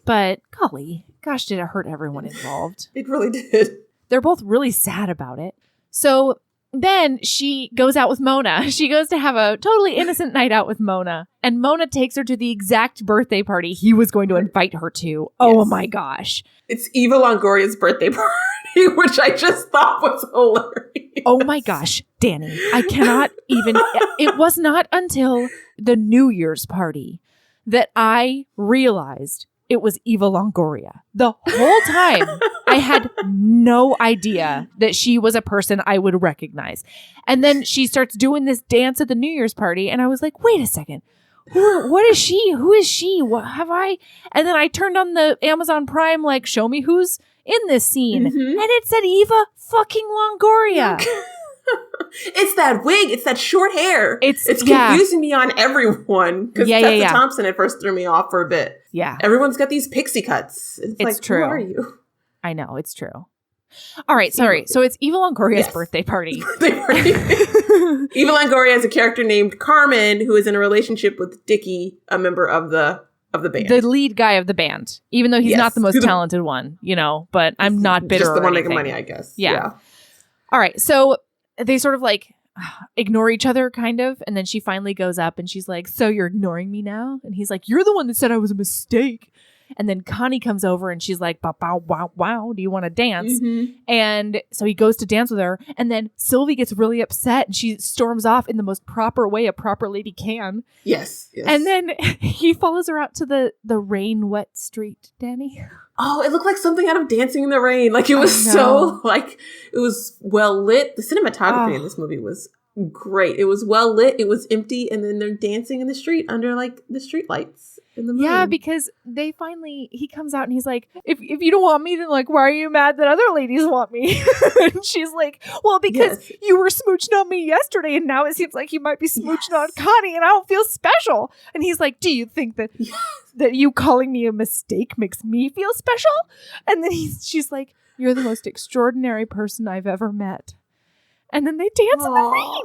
But golly, gosh, did it hurt everyone involved.
It really did.
They're both really sad about it. So then she goes out with Mona. She goes to have a totally innocent night out with Mona. And Mona takes her to the exact birthday party he was going to invite her to. Oh my gosh.
It's Eva Longoria's birthday party, which I just thought was hilarious.
Oh my gosh, Dani. I cannot even. It was not until the New Year's party that I realized it was Eva Longoria. The whole time, I had no idea that she was a person I would recognize. And then she starts doing this dance at the New Year's party, and I was like, wait a second. What is she? Who is she? What have I? And then I turned on the Amazon Prime, like, show me who's in this scene. And it said Eva fucking Longoria.
It's that wig. It's that short hair. It's
yeah.
confusing me on everyone. Because Tessa Thompson at first threw me off for a bit.
Yeah.
Everyone's got these pixie cuts. It's like,
true.
Who are you?
I know. It's true. All right. Sorry. So it's Eva Longoria's birthday party.
Eva Longoria is a character named Carmen who is in a relationship with Dickie, a member of the band.
The lead guy of the band. Even though he's not the most talented one, but I'm not bitter.
Just the one
anything.
making money, I guess.
Yeah. All right. So they sort of like ignore each other kind of. And then she finally goes up and she's like, so you're ignoring me now? And he's like, you're the one that said I was a mistake. And then Connie comes over and she's like, bow, bow, wow, wow. Do you want to dance? And so he goes to dance with her. And then Sylvie gets really upset and she storms off in the most proper way a proper lady can.
Yes.
And then he follows her out to the rain-wet street, Dani.
Oh, it looked like something out of Dancing in the Rain. Like it was so like it was well lit. The cinematography in this movie was great. It was well lit. It was empty, and then they're dancing in the street under like the street lights in the moon.
Yeah, because he comes out and he's like, if you don't want me, then like, why are you mad that other ladies want me? And she's like, well, because you were smooching on me yesterday, and now it seems like you might be smooching on Connie, and I don't feel special. And he's like, do you think that that you calling me a mistake makes me feel special? And then she's like, you're the most extraordinary person I've ever met. And then they dance in the rain.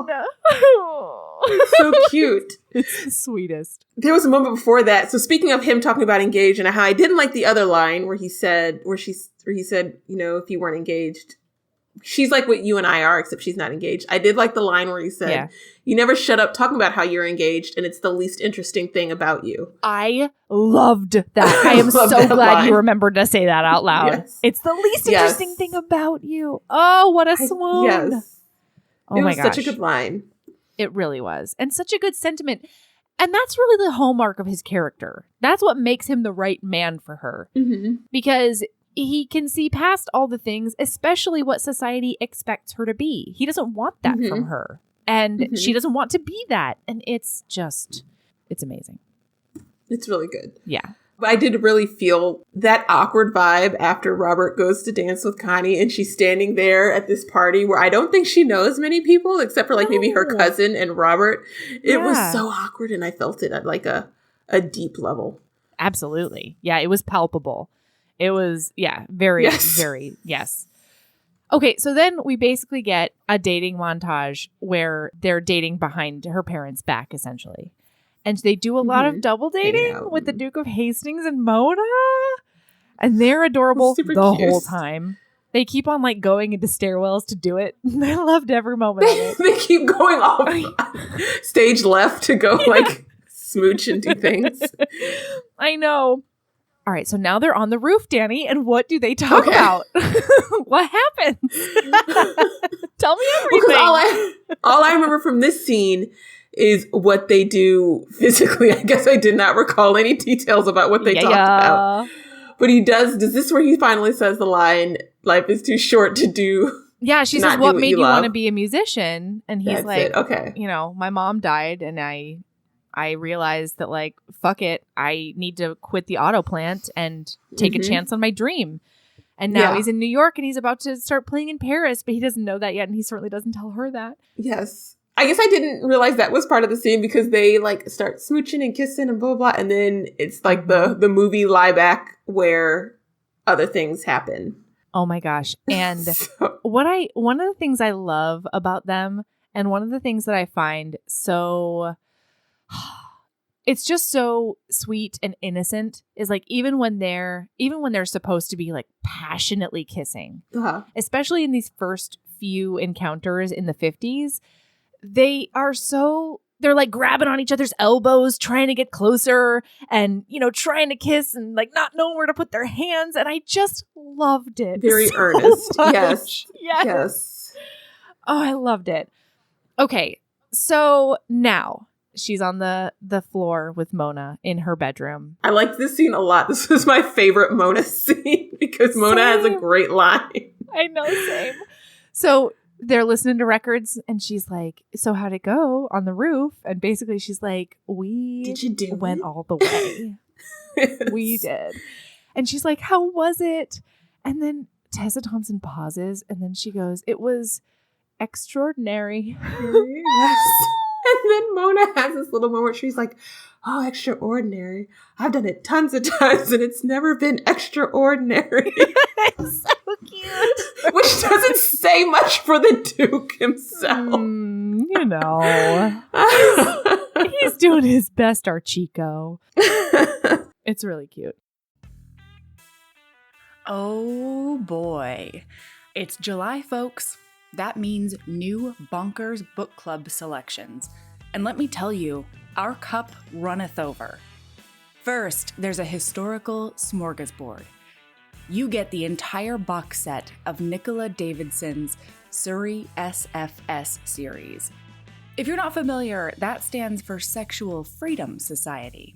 It's so cute.
It's the sweetest.
There was a moment before that. So speaking of him talking about engaged and how I didn't like the other line where he said, if you weren't engaged, she's like what you and I are, except she's not engaged. I did like the line where he said, you never shut up talking about how you're engaged and it's the least interesting thing about you.
I loved that. I am so glad you remembered to say that out loud.
Yes.
It's the least interesting thing about you. Oh, what a swoon.
Yes.
Oh my gosh.
Such a good line.
It really was. And such a good sentiment. And that's really the hallmark of his character. That's what makes him the right man for her. Because he can see past all the things, especially what society expects her to be. He doesn't want that from her. And she doesn't want to be that. And it's amazing.
It's really good.
Yeah.
But I did really feel that awkward vibe after Robert goes to dance with Connie and she's standing there at this party where I don't think she knows many people except for like maybe her cousin and Robert. It was so awkward and I felt it at like a deep level.
Absolutely. Yeah, it was palpable. It was, very, very, yes. Okay, so then we basically get a dating montage where they're dating behind her parents' back, essentially. And they do a lot of double dating with the Duke of Hastings and Mona. And they're adorable the whole time. They keep on like going into stairwells to do it. I loved every moment of it.
They keep going off stage left to go like smooch and do things.
I know. All right, so now they're on the roof, Dani, and what do they talk about? What happens? Tell me everything.
Well, all I remember from this scene is what they do physically. I guess I did not recall any details about what they talked about. But he does this where he finally says the line, life is too short to do.
Yeah, she says, what made you want to be a musician? And he's like,
okay,
my mom died and I realized that like, fuck it, I need to quit the auto plant and take a chance on my dream. And now he's in New York and he's about to start playing in Paris, but he doesn't know that yet. And he certainly doesn't tell her that.
Yes. I guess I didn't realize that was part of the scene because they like start smooching and kissing and blah, blah, blah. And then it's like the movie lie back where other things happen.
Oh my gosh. And one of the things I love about them and one of the things that I find so, it's just so sweet and innocent is like, even when they're supposed to be like passionately kissing, especially in these first few encounters in the 50s, they're like grabbing on each other's elbows, trying to get closer and, trying to kiss and like not knowing where to put their hands. And I just loved it.
Very
so
earnest.
Much. Yes. Oh, I loved it. Okay. So now she's on the floor with Mona in her bedroom.
I liked this scene a lot. This was my favorite Mona scene because Mona has a great line.
I know, same. So they're listening to records and she's like, so how'd it go on the roof? And basically she's like, we went all the way. Yes. We did. And she's like, how was it? And then Tessa Thompson pauses and then she goes, it was extraordinary.
Yes. And then Mona has this little moment where she's like, oh, extraordinary. I've done it tons of times and it's never been extraordinary.
It's so cute.
Which doesn't say much for the Duke himself.
He's doing his best, Archico. It's really cute.
Oh boy. It's July, folks. That means new Bonkers Book Club selections. And let me tell you, our cup runneth over. First, there's a historical smorgasbord. You get the entire box set of Nicola Davidson's Surrey SFS series. If you're not familiar, that stands for Sexual Freedom Society.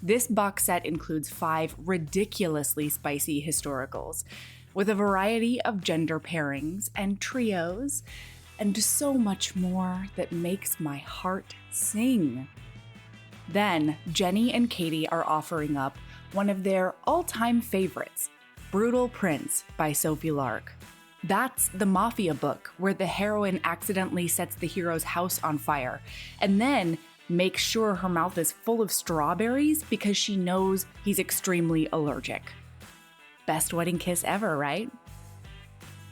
This box set includes 5 ridiculously spicy historicals, with a variety of gender pairings and trios, and so much more that makes my heart sing. Then, Jenny and Katie are offering up one of their all-time favorites, Brutal Prince by Sophie Lark. That's the mafia book where the heroine accidentally sets the hero's house on fire, and then makes sure her mouth is full of strawberries because she knows he's extremely allergic. Best wedding kiss ever, right?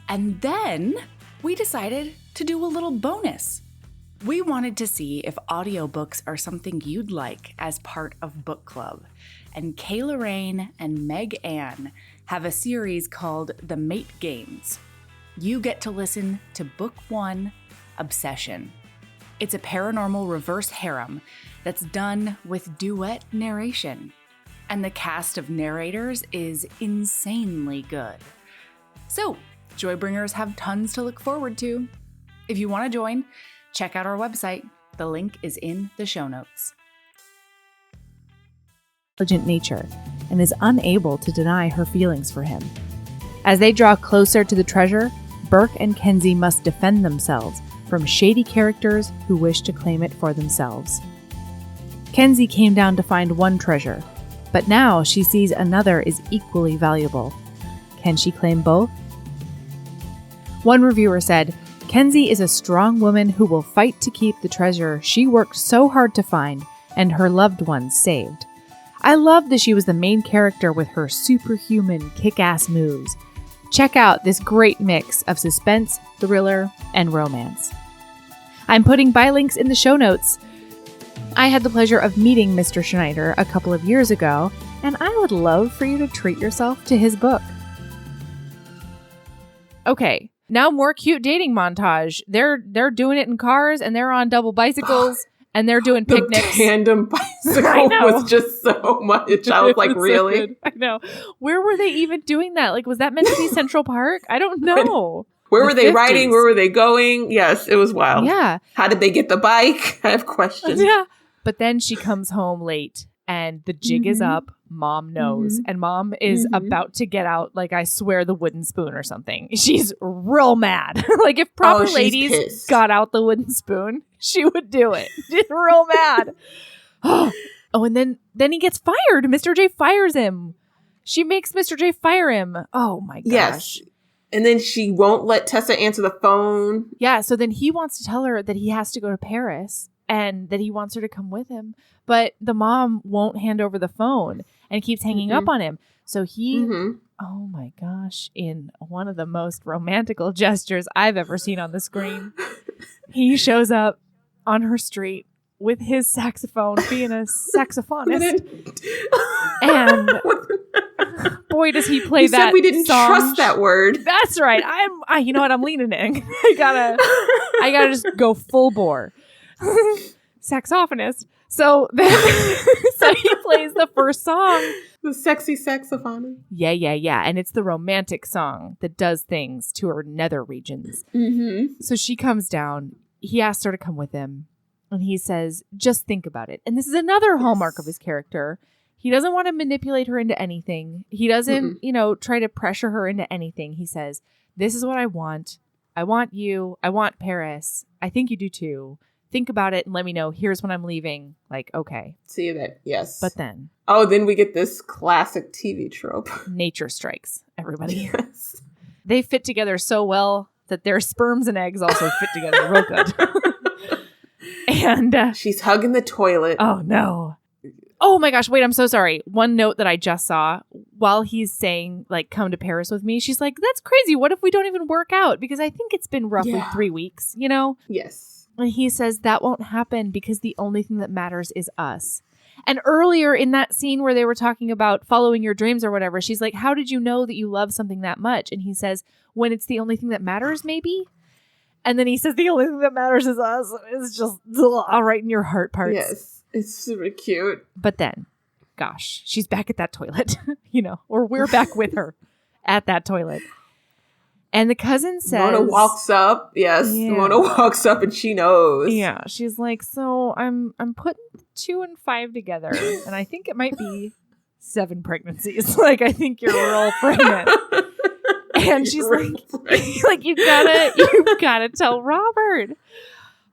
And then we decided to do a little bonus. We wanted to see if audiobooks are something you'd like as part of book club. And Kay Lorraine and Meg Ann have a series called The Mate Games. You get to listen to Book 1, Obsession. It's a paranormal reverse harem that's done with duet narration. And the cast of narrators is insanely good. So, Joybringers have tons to look forward to. If you want to join, check out our website. The link is in the show notes.
Intelligent nature and is unable to deny her feelings for him. As they draw closer to the treasure, Burke and Kenzie must defend themselves from shady characters who wish to claim it for themselves. Kenzie came down to find one treasure, But now she sees another is equally valuable. Can she claim both? One reviewer said, Kenzie is a strong woman who will fight to keep the treasure she worked so hard to find and her loved ones saved. I love that she was the main character with her superhuman kick-ass moves. Check out this great mix of suspense, thriller, and romance. I'm putting buy links in the show notes. I had the pleasure of meeting Mr. Schneider a couple of years ago, and I would love for you to treat yourself to his book. Okay, now more cute dating montage. They're doing it in cars, and they're on double bicycles, and they're doing picnics.
The tandem bicycle was just so much. I was like, really?
So I know. Where were they even doing that? Like, was that meant to be Central Park? I don't know.
Where were they riding? Where were they going? Yes, it was wild.
Yeah.
How did they get the bike? I have questions.
Yeah. But then she comes home late and the jig is up. Mom knows. And mom is about to get out, like, I swear, the wooden spoon or something. She's real mad. Like, if proper ladies
pissed.
got out the wooden spoon, she would do it. She's real mad. Oh, and then he gets fired. Mr. J fires him. She makes Mr. J fire him. Oh, my gosh.
Yes. And then she won't let Tessa answer the phone.
Yeah, so then he wants to tell her that he has to go to Paris and that he wants her to come with him. But the mom won't hand over the phone and keeps hanging up on him. So he, oh my gosh, in one of the most romantical gestures I've ever seen on the screen, he shows up on her street with his saxophone, being a saxophonist. And boy, does he play
you
that
said we didn't
song.
trust that word.
That's right. You know what? I'm leaning in. I gotta just go full bore. Saxophonist. So then, so he plays the first song.
The sexy saxophone.
Yeah. And it's the romantic song that does things to her nether regions. So she comes down. He asks her to come with him. And he says, just think about it. And this is another hallmark of his character. He doesn't want to manipulate her into anything. He doesn't, try to pressure her into anything. He says, this is what I want. I want you. I want Paris. I think you do too. Think about it and let me know. Here's when I'm leaving. Like, okay.
See you then. Yes.
But then.
Oh, then we get this classic TV trope.
Nature strikes, everybody.
Yes.
They fit together so well that their sperms and eggs also fit together real good. And
she's hugging the toilet.
Oh, no. Oh, my gosh. Wait, I'm so sorry. One note that I just saw while he's saying, like, come to Paris with me. She's like, that's crazy. What if we don't even work out? Because I think it's been roughly 3 weeks,
Yes.
And he says that won't happen because the only thing that matters is us. And earlier in that scene where they were talking about following your dreams or whatever, she's like, how did you know that you love something that much? And he says, when it's the only thing that matters, maybe. And then he says, the only thing that matters is us. It's just right in your heart parts.
Yes. It's super cute.
But then, gosh, she's back at that toilet, or we're back with her at that toilet. And the cousin says...
Mona walks up. Yes. Yeah. Mona walks up and she knows.
Yeah. She's like, so I'm putting 2 and 5 together. And I think it might be 7 pregnancies. Like, I think you're real pregnant. And she's like, you gotta tell Robert.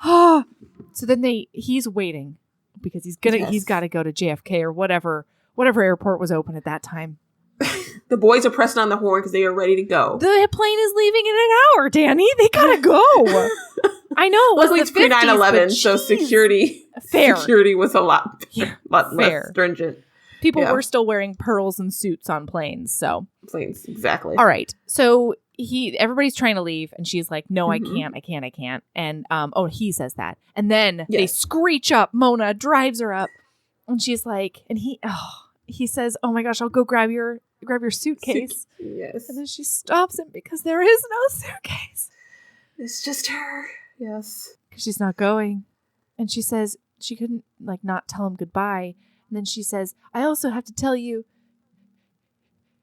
So then he's waiting because he's got to go to JFK or whatever airport was open at that time.
The boys are pressing on the horn because they are ready to go.
The plane is leaving in an hour, Dani. They gotta go. I know.
Luckily, it's pre 9/11, so security was a lot less stringent.
People were still wearing pearls and suits on planes. So
planes, exactly.
All right. So everybody's trying to leave, and she's like, "No, I can't. And he says that, and then they screech up. Mona drives her up, and she's like, and he says, "Oh my gosh, I'll go grab your suitcase."
Yes.
And then she stops him because there is no suitcase.
It's just her. Yes.
Because she's not going. And she says she couldn't not tell him goodbye. And then she says, I also have to tell you,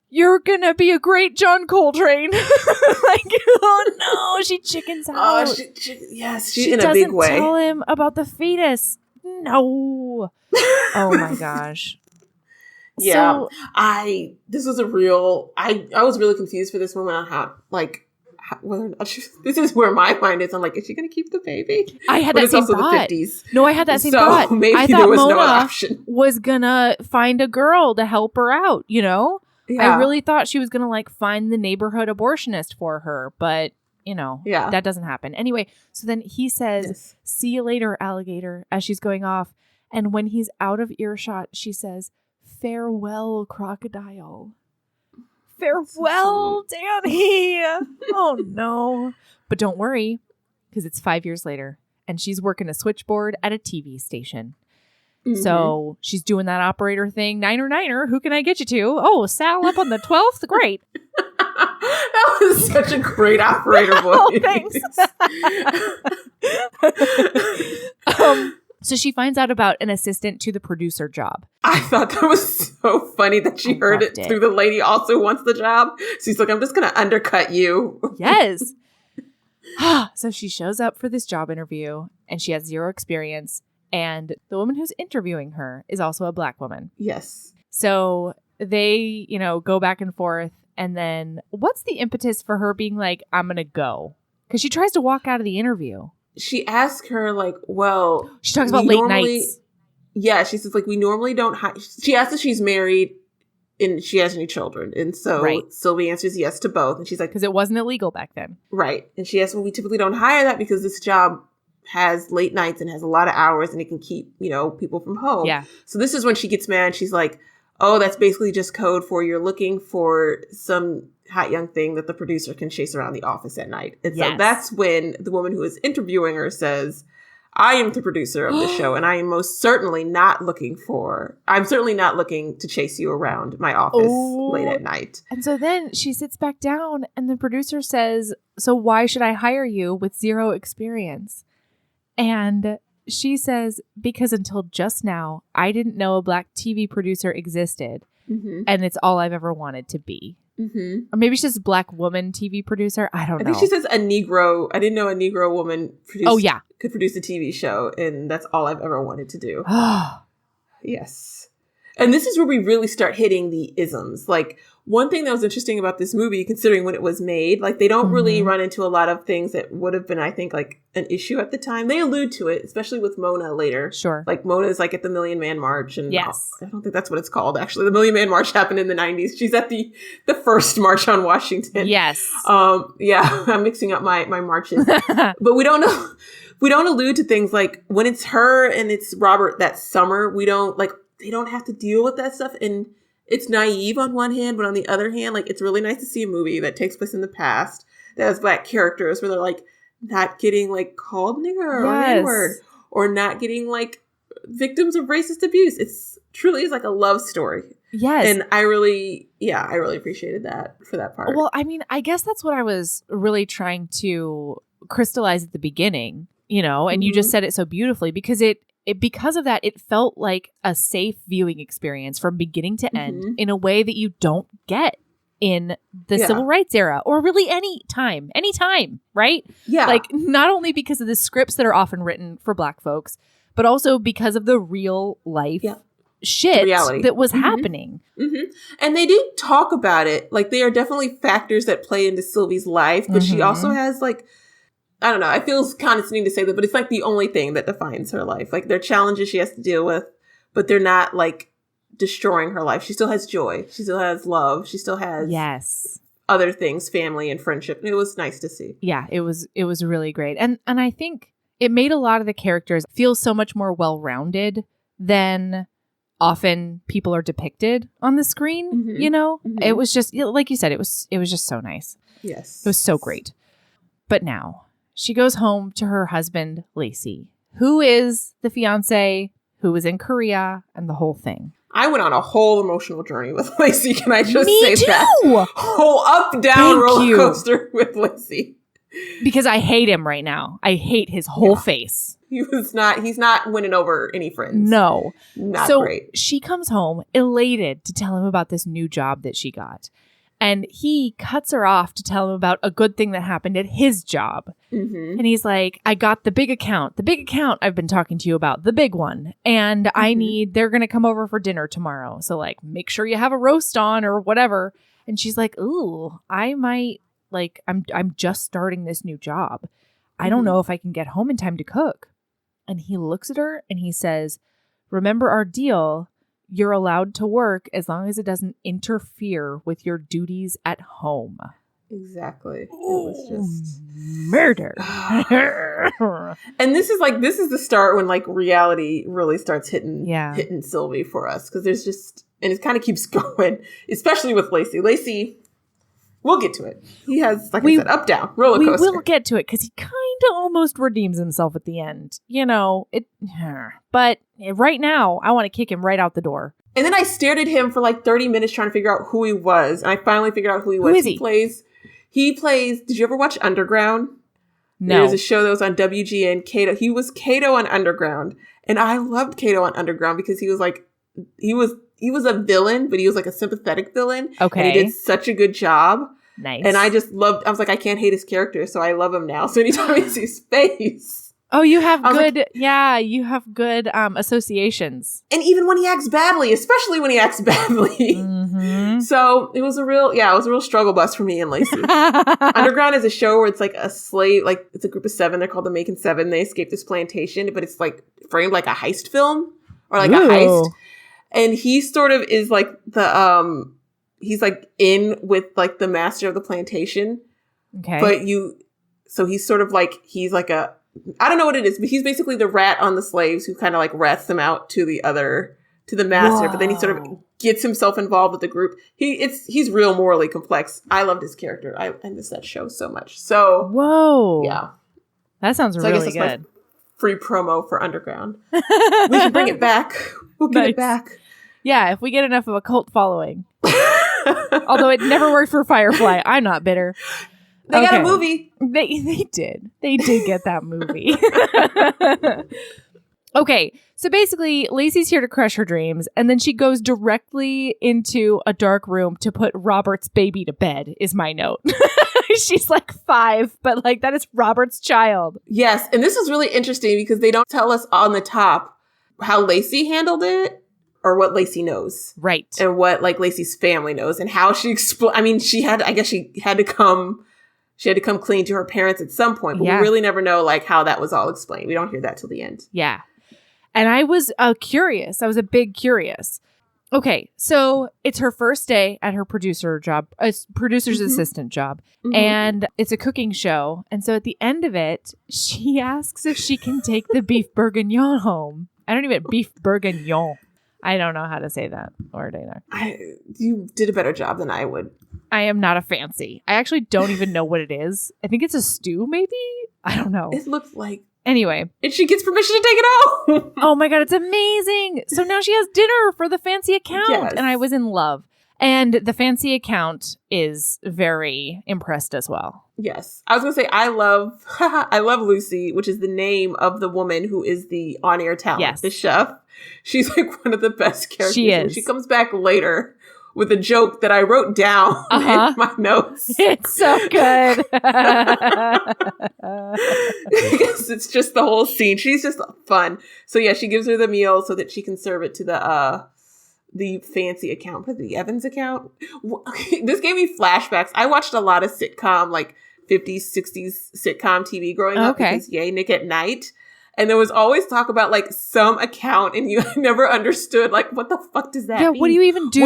you're gonna be a great John Coltrane. Oh no, she chickens out.
Oh, she's in a big way.
She doesn't tell him about the fetus. No. Oh my gosh.
Yeah, so, I was really confused for this moment on whether or not this is where my mind is. I'm like, is she going to keep the baby?
I had
but
that
it's
same
also
thought.
the 50s.
No, I had that same
so
thought.
Maybe
I thought
there was
Mona
no other option.
was gonna find a girl to help her out, you know?
Yeah.
I really thought she was gonna like find the neighborhood abortionist for her, but you know, that doesn't happen. Anyway, so then he says, "See you later, alligator," as she's going off. And when he's out of earshot, she says, "Farewell, crocodile." Farewell, Dani. Oh no. But don't worry, because it's 5 years later and she's working a switchboard at a TV station. Mm-hmm. So she's doing that operator thing. Niner, who can I get you to? Oh, Sal up on the 12th? Great.
That was such a great operator voice.
Oh, thanks. So she finds out about an assistant to the producer job.
I thought that was so funny that she heard it through the lady also wants the job. She's like, I'm just going to undercut you.
Yes. So she shows up for this job interview and she has zero experience. And the woman who's interviewing her is also a Black woman.
Yes.
So they, go back and forth. And then what's the impetus for her being like, I'm going to go? Because she tries to walk out of the interview.
She asks her, like, well...
She talks about late nights.
Yeah, she says, like, we normally don't... She asks if she's married and she has any children. And so Sylvie answers yes to both. And she's like...
Because it wasn't illegal back then.
Right. And she asks, well, we typically don't hire that because this job has late nights and has a lot of hours and it can keep, people from home.
Yeah.
So this is when she gets mad. She's like, oh, that's basically just code for you're looking for some hot young thing that the producer can chase around the office at night. And so that's when the woman who is interviewing her says, I am the producer of the show and I am certainly not looking to chase you around my office late at night.
And so then she sits back down and the producer says, so why should I hire you with zero experience? And she says, because until just now, I didn't know a Black TV producer existed. Mm-hmm. And it's all I've ever wanted to be. Mm-hmm. Or maybe she's just a Black woman TV producer. I don't know.
I think she says a Negro. I didn't know a Negro woman could produce a TV show. And that's all I've ever wanted to do. Yes. And this is where we really start hitting the isms. Like, one thing that was interesting about this movie, considering when it was made, like, they don't really run into a lot of things that would have been, I think, like, an issue at the time. They allude to it, especially with Mona later.
Sure.
Like, Mona's, like, at the Million Man March. And
yes.
I don't think that's what it's called, actually. The Million Man March happened in the 90s. She's at the first March on Washington.
Yes.
Yeah, I'm mixing up my marches. But we don't allude to things like when it's her and it's Robert that summer, they don't have to deal with that stuff. And it's naive on one hand, but on the other hand, like, it's really nice to see a movie that takes place in the past that has Black characters where they're like not getting like called nigger or N-word or not getting like victims of racist abuse. It's truly is like a love story.
Yes.
And I really appreciated that for that part.
Well, I mean, I guess that's what I was really trying to crystallize at the beginning, and you just said it so beautifully because because of that, it felt like a safe viewing experience from beginning to end in a way that you don't get in the civil rights era or really any time, right? Yeah. Like, not only because of the scripts that are often written for Black folks, but also because of the real life shit that was happening.
Mm-hmm. And they do talk about it. Like, they are definitely factors that play into Sylvie's life, but she also has like, I don't know. I feel condescending to say that, but it's like the only thing that defines her life. Like, there are challenges she has to deal with, but they're not like destroying her life. She still has joy. She still has love. She still has other things, family and friendship. And it was nice to see.
Yeah, it was really great. And I think it made a lot of the characters feel so much more well-rounded than often people are depicted on the screen, It was just, like you said, it was just so nice.
Yes.
It was so great. But now she goes home to her husband, Lacey, who is the fiance who was in Korea and the whole thing.
I went on a whole emotional journey with Lacey. Can I just
Me
say
too.
that? Whole up-down roller coaster with Lacey.
Because I hate him right now. I hate his whole face.
He's not winning over any friends.
No.
Not
so
great.
She comes home elated to tell him about this new job that she got. And he cuts her off to tell him about a good thing that happened at his job. Mm-hmm. And he's like, I got the big account I've been talking to you about, the big one. And they're going to come over for dinner tomorrow. So like, make sure you have a roast on or whatever. And she's like, ooh, I might Like, I'm just starting this new job. I don't know if I can get home in time to cook. And he looks at her and he says, remember our deal. You're allowed to work as long as it doesn't interfere with your duties at home.
Exactly. It was just
murder.
And this is the start when like reality really starts hitting Sylvie for us, because there's just, and it kind of keeps going, especially with Lacey. Lacey, we'll get to it. He has, like I said, up down roller coaster.
We will get to it because he kind of almost redeems himself at the end. You know it, but right now I want to kick him right out the door.
And then I stared at him for like 30 minutes trying to figure out who he was, and I finally figured out who he was.
Who is he?
He plays. Did you ever watch Underground?
No.
There's a show that was on WGN. Cato. He was Cato on Underground, and I loved Cato on Underground because he was like, he was a villain, but he was like a sympathetic villain.
Okay.
And he did such a good job.
Nice.
And I just loved. I was like, I can't hate his character, so I love him now. So anytime I see his face.
Oh, you have good, you have good associations.
And even when he acts badly, especially when he acts badly.
Mm-hmm.
So it was a real struggle bus for me and Lacey. Underground is a show where it's like a slave, like it's a group of 7. They're called the Macon 7. They escape this plantation, but it's like framed like a heist film or like a heist. And he sort of is like he's like in with like the master of the plantation.
Okay.
But so he's sort of like, he's like I don't know what it is, but he's basically the rat on the slaves who kind of like rats them out to the master. Whoa. But then he sort of gets himself involved with the group. He's real morally complex. I loved his character. I miss that show so much. So
whoa,
yeah,
that sounds really
I guess that's
good.
My free promo for Underground. We should bring it back. We'll get it back. Yeah,
if we get enough of a cult following. Although it never worked for Firefly. I'm not bitter.
They got a movie.
They did. They did get that movie. Okay, so basically, Lacey's here to crush her dreams, and then she goes directly into a dark room to put Robert's baby to bed, is my note. She's like 5, but like that is Robert's child.
Yes, and this is really interesting because they don't tell us on the top how Lacey handled it. Or what Lacey knows.
Right.
And what like Lacey's family knows and how she she had to come clean to her parents at some point, but we really never know like how that was all explained. We don't hear that till the end.
Yeah. And I was curious. I was a big curious. Okay. So it's her first day at her producer's assistant job. Mm-hmm. And it's a cooking show. And so at the end of it, she asks if she can take the beef bourguignon home. Beef bourguignon. I don't know how to say that word either.
You did a better job than I would.
I am not a fancy. I actually don't even know what it is. I think it's a stew, maybe? I don't know.
It looks like.
Anyway.
And she gets permission to take it home.
Oh my God, it's amazing. So now she has dinner for the fancy account. Yes. And I was in love. And the fancy account is very impressed as well.
Yes. I was going to say, I love Lucy, which is the name of the woman who is the on-air talent, the chef. She's like one of the best characters.
She is.
She comes back later with a joke that I wrote down in my notes.
It's so good.
Because it's just the whole scene. She's just fun. So yeah, she gives her the meal so that she can serve it to the fancy account, the Evans account. This gave me flashbacks. I watched a lot of sitcom, like 50s, 60s sitcom TV growing up. Because Yay, Nick at Night. And there was always talk about like some account and you never understood like, what the fuck does that mean?
What do you even do?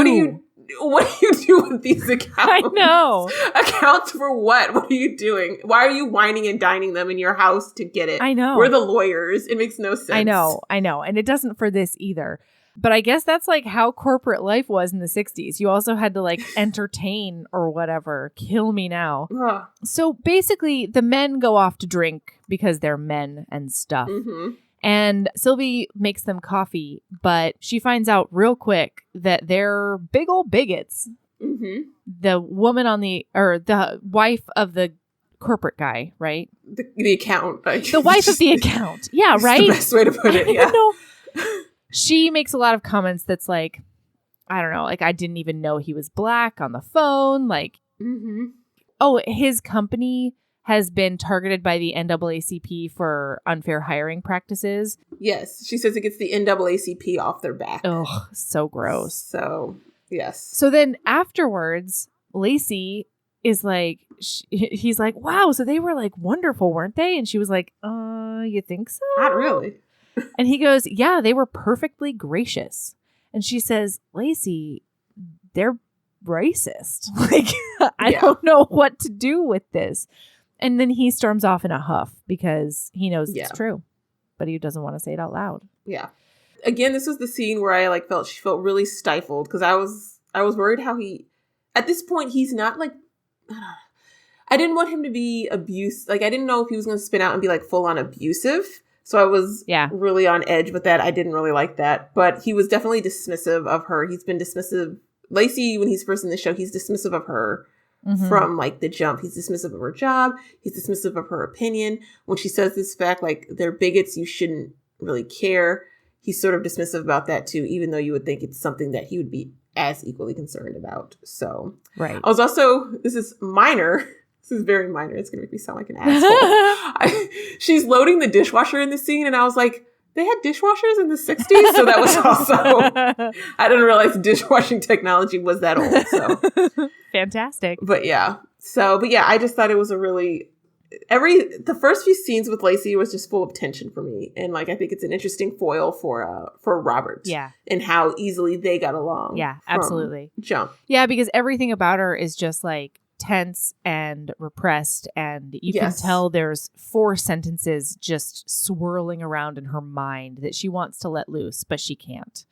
What do you do with these accounts?
I know.
Accounts for what? What are you doing? Why are you whining and dining them in your house to get it?
I know.
We're the lawyers. It makes no sense.
I know. And it doesn't for this either. But I guess that's like how corporate life was in the 60s. You also had to like entertain or whatever. Kill me now. So basically the men go off to drink because they're men and stuff. Mm-hmm. And Sylvie makes them coffee, but she finds out real quick that they're big old bigots. Mm-hmm. The woman the wife of the corporate guy, right?
The accountant.
The wife of the account. Yeah, right?
The best way to put it, yeah.
She makes a lot of comments that's like, I don't know, like I didn't even know he was black on the phone. Like, his company has been targeted by the NAACP for unfair hiring practices.
Yes. She says it gets the NAACP off their back.
Oh, so gross.
So, yes.
So then afterwards, Lacey is like, he's like, wow, so they were like wonderful, weren't they? And she was like, you think so?
Not really.
And he goes, yeah, they were perfectly gracious. And she says, Lacey, they're racist. Like, I don't know what to do with this. And then he storms off in a huff because he knows it's true, but he doesn't want to say it out loud.
Yeah. Again, this was the scene where I like she felt really stifled because I was worried how at this point, he's not like, I didn't want him to be abused. Like, I didn't know if he was going to spin out and be like full on abusive. So I was really on edge with that. I didn't really like that, but he was definitely dismissive of her. He's been dismissive. Lacey, when he's first in the show, he's dismissive of her from like the jump. He's dismissive of her job. He's dismissive of her opinion. When she says this fact, like, they're bigots, you shouldn't really care. He's sort of dismissive about that too, even though you would think it's something that he would be as equally concerned about. So I was also, this is minor. This is very minor. It's going to make me sound like an asshole. She's loading the dishwasher in the scene, and I was like, they had dishwashers in the 60s? So that was also, I didn't realize dishwashing technology was that old. So
fantastic.
But yeah, I just thought it was a really, the first few scenes with Lacey was just full of tension for me. And like, I think it's an interesting foil for Robert.
Yeah.
And how easily they got along.
Yeah, absolutely.
Jump.
Yeah, because everything about her is just like tense and repressed, and you can tell there's 4 sentences just swirling around in her mind that she wants to let loose, but she can't.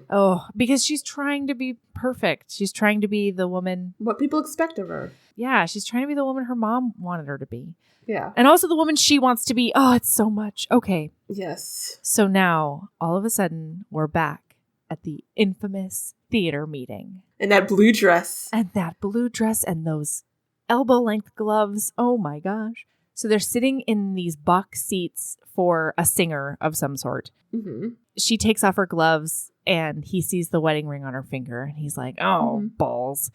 Oh, because she's trying to be perfect. She's trying to be the woman,
what people expect of her.
Yeah, she's trying to be the woman her mom wanted her to be.
Yeah.
And also the woman she wants to be. Oh, it's so much. Okay.
Yes.
So now, all of a sudden, we're back at the infamous theater meeting.
And that blue dress.
And those elbow-length gloves. Oh my gosh. So they're sitting in these box seats for a singer of some sort. She takes off her gloves and he sees the wedding ring on her finger. And he's like, oh, balls.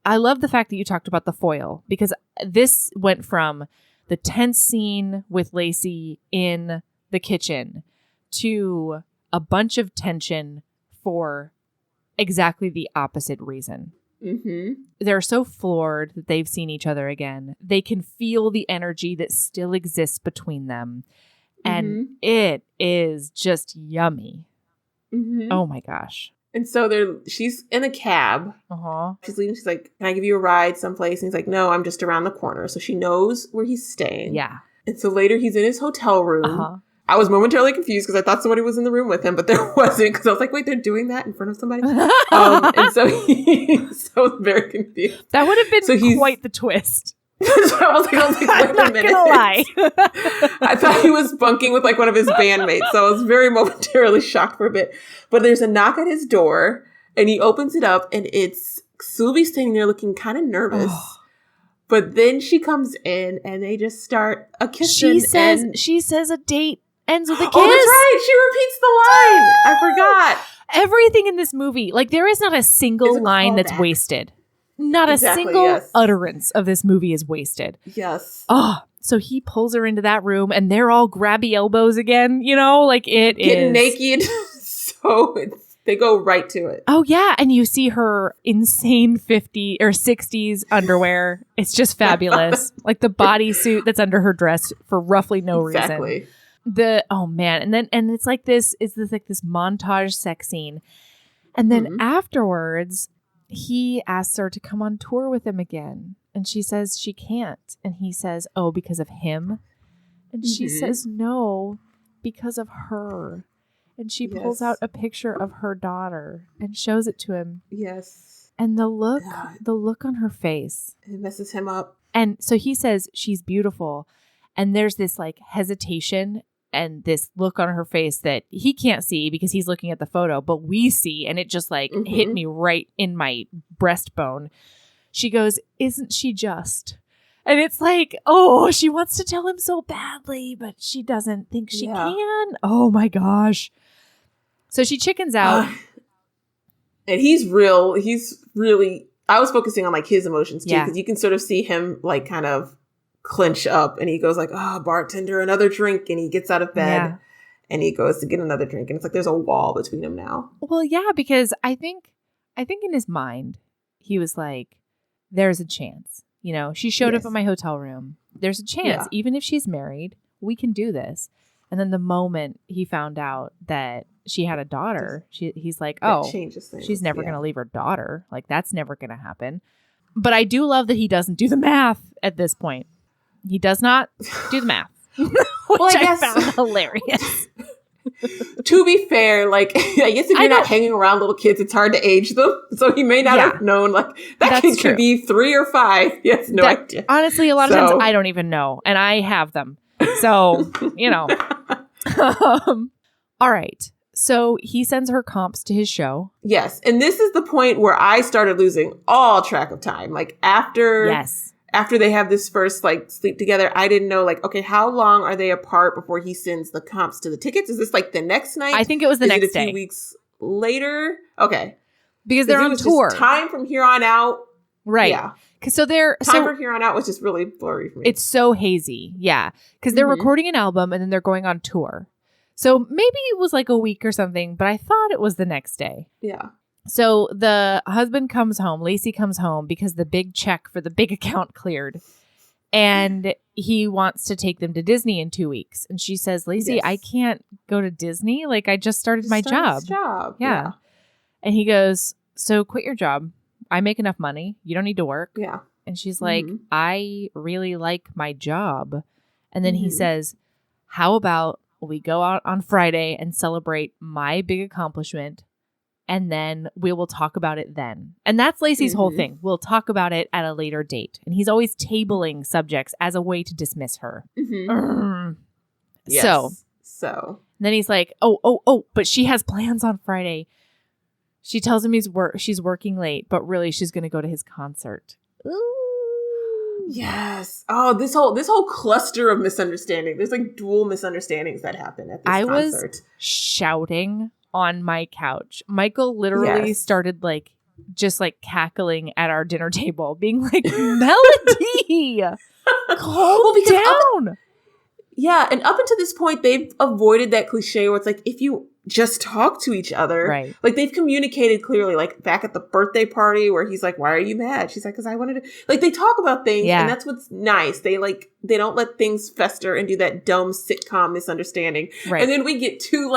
I love the fact that you talked about the foil, because this went from the tense scene with Lacey in the kitchen to a bunch of tension for exactly the opposite reason. They're so floored that they've seen each other again. They can feel the energy that still exists between them. And it is just yummy. Oh my gosh.
And so she's in a cab. She's leaving. She's like, can I give you a ride someplace? And he's like, no, I'm just around the corner. So she knows where he's staying.
Yeah.
And so later he's in his hotel room. I was momentarily confused because I thought somebody was in the room with him, but there wasn't, because I was like, wait, they're doing that in front of somebody? And so I was very confused.
That would have been quite the twist.
So I was like, wait a minute.
Gonna lie.
I thought he was bunking with like one of his bandmates, so I was very momentarily shocked for a bit. But there's a knock at his door, and he opens it up, and it's Sylvie standing there looking kind of nervous. But then she comes in, and they just start a kissing.
She says a date ends with a kiss.
Oh, that's right. She repeats the line. I forgot.
Everything in this movie, like, there is not a single line that's wasted. Not a single utterance of this movie is wasted.
Yes.
Oh, so he pulls her into that room and they're all grabby elbows again, you know, like
getting naked. So they go right to it.
Oh, yeah. And you see her insane 50s or 60s underwear. It's just fabulous. Like the bodysuit that's under her dress for roughly no reason. Oh man. And it's like this montage sex scene. And then afterwards, he asks her to come on tour with him again. And she says she can't. And he says, oh, because of him? And she says, no, because of her. And she pulls out a picture of her daughter and shows it to him.
Yes.
And the look on her face.
It messes him up.
And so he says she's beautiful. And there's this like hesitation and this look on her face that he can't see because he's looking at the photo, but we see, and it just like hit me right in my breastbone. She goes, isn't she just? And it's like, oh, she wants to tell him so badly, but she doesn't think she can. Oh my gosh. So she chickens out.
And he's really, I was focusing on like his emotions too, because you can sort of see him like kind of clench up, and he goes like, oh, bartender, another drink. And he gets out of bed and he goes to get another drink. And it's like there's a wall between them now.
Well, yeah, because I think in his mind, he was like, there's a chance. You know, she showed up
Yes.
at my hotel room. There's a chance,
Yeah.
even if she's married, we can do this. And then the moment he found out that she had a daughter, he's like,
That
oh,
changes things.
she's never
Yeah.
going to leave her daughter. Like, that's never going to happen. But I do love that he doesn't do the math at this point. He does not do the math, which
I
I
guess-
found hilarious.
To be fair, like, I guess if
I
you're
know.
not hanging around little kids, it's hard to age them. So he may not
Yeah.
have known, like, that
That's
kid
true.
could be 3 or 5. He has no idea.
Honestly, a lot of times
So-
I don't even know, and I have them. So, you know. All right. So he sends her comps to his show.
Yes. And this is the point where I started losing all track of time. Like, after they have this first, like, sleep together, I didn't know, like, okay, how long are they apart before he sends the comps to the tickets? Is this, like, the next night?
I think it was the
Is
next
it a few
day.
weeks later? Okay.
Because they're
It
on
was
tour.
just time from here on out.
Right.
Yeah.
So they're
Time from here on out was just really blurry for me.
it's so hazy. Yeah. Because they're
Mhm.
recording an album and then they're going on tour. So maybe it was like a week or something, but I thought it was the next day.
Yeah.
So the husband comes home, Lacey comes home because the big check for the big account cleared. And he wants to take them to Disney in 2 weeks. And she says, Lacey,
Yes.
I can't go to Disney. Like, I just started my job. Yeah. And he goes, so quit your job. I make enough money. You don't need to work.
Yeah.
And she's like,
Mhm.
I really like my job. And then he
Mhm.
says, how about we go out on Friday and celebrate my big accomplishment, and then we will talk about it then. And that's Lacey's whole
Mhm.
thing. We'll talk about it at a later date. And he's always tabling subjects as a way to dismiss her.
Mhm. Yes.
So then he's like, oh, but she has plans on Friday. She tells him she's working late, but really she's going to go to his concert. Ooh.
Yes. Oh, this whole cluster of misunderstanding. There's like dual misunderstandings that happen at this
I was
concert.
shouting on my couch. Michael literally
Yes.
started like just like cackling at our dinner table, being like, Melody, calm
because
down.
Yeah, and up until this point, they've avoided that cliche where it's like, if you just talk to each other,
Right.
like they've communicated clearly, like back at the birthday party where he's like, why are you mad? She's like, because I wanted to, like, they talk about things
Yeah.
and that's what's nice. They don't let things fester and do that dumb sitcom misunderstanding.
Right.
And then we get 2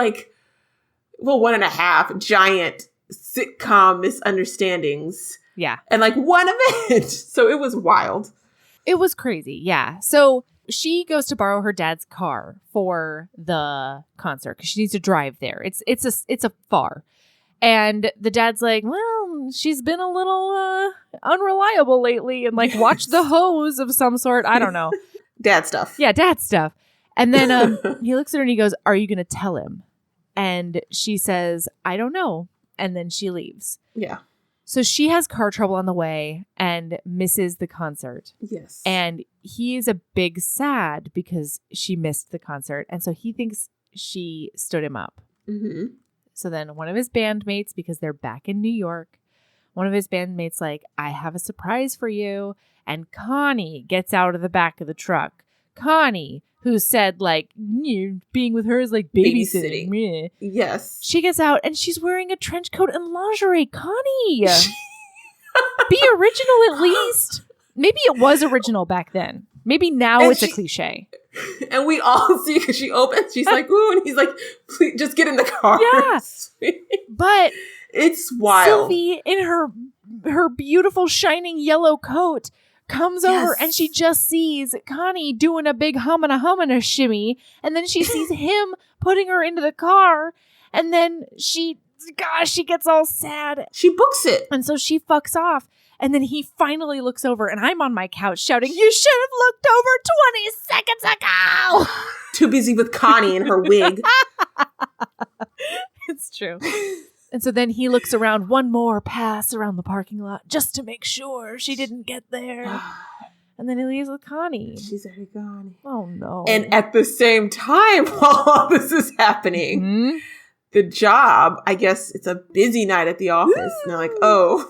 1.5 giant sitcom misunderstandings
Yeah.
and like one event. So it was wild.
It was crazy. Yeah. So she goes to borrow her dad's car for the concert because she needs to drive there. It's a far. And the dad's like, well, she's been a little unreliable lately and like watch the hose of some sort. I don't know.
Dad stuff.
Yeah, dad stuff. And then he looks at her and he goes, are you going to tell him? And she says, I don't know. And then she leaves.
Yeah.
So she has car trouble on the way and misses the concert.
Yes.
And he is a big sad because she missed the concert. And so he thinks she stood him up.
Mm-hmm.
So then one of his bandmates, because they're back in New York, one of his bandmates like, I have a surprise for you. And Connie gets out of the back of the truck. Connie, who said like, being with her is like babysitting. Meh.
Yes.
She gets out and she's wearing a trench coat and lingerie. Connie, be original at least. Maybe it was original back then. Maybe now
And
it's a cliche.
And we all see because she opens, she's like, ooh, and he's like, please just get in the car.
Yeah. But
It's wild.
Sylvie in her beautiful shining yellow coat comes over and she just sees Connie doing a big humana shimmy, and then she sees him putting her into the car, and then she gets all sad,
She books it.
and so she fucks off. And then he finally looks over, and I'm on my couch shouting, you should have looked over 20 seconds ago.
Too busy with Connie and her wig.
It's true. And so then he looks around one more pass around the parking lot just to make sure she didn't get there. And then he leaves with Connie.
She's already gone.
Oh, no.
And at the same time, while all this is happening,
Mhm.
the job, I guess it's a busy night at the office. And they're like, oh,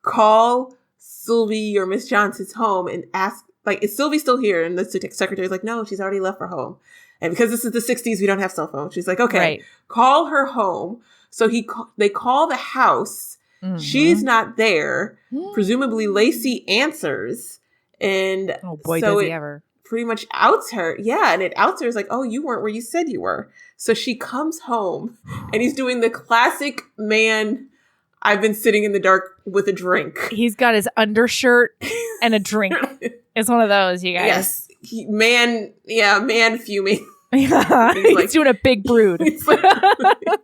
call Sylvie or Miss Johnson's home and ask, like, is Sylvie still here? And the secretary's like, no, she's already left for home. And because this is the 60s, we don't have cell phones. She's like, okay,
Right.
call her home. So they call the house.
Mhm.
She's not there. Presumably Lacey answers. And
Oh boy,
so
does he
it
ever.
pretty much outs her. Yeah, and it outs her. It's like, oh, you weren't where you said you were. So she comes home and he's doing the classic man, I've been sitting in the dark with a drink.
He's got his undershirt and a drink. It's one of those, you guys.
Yes. Man fuming.
Yeah. He's doing a big brood.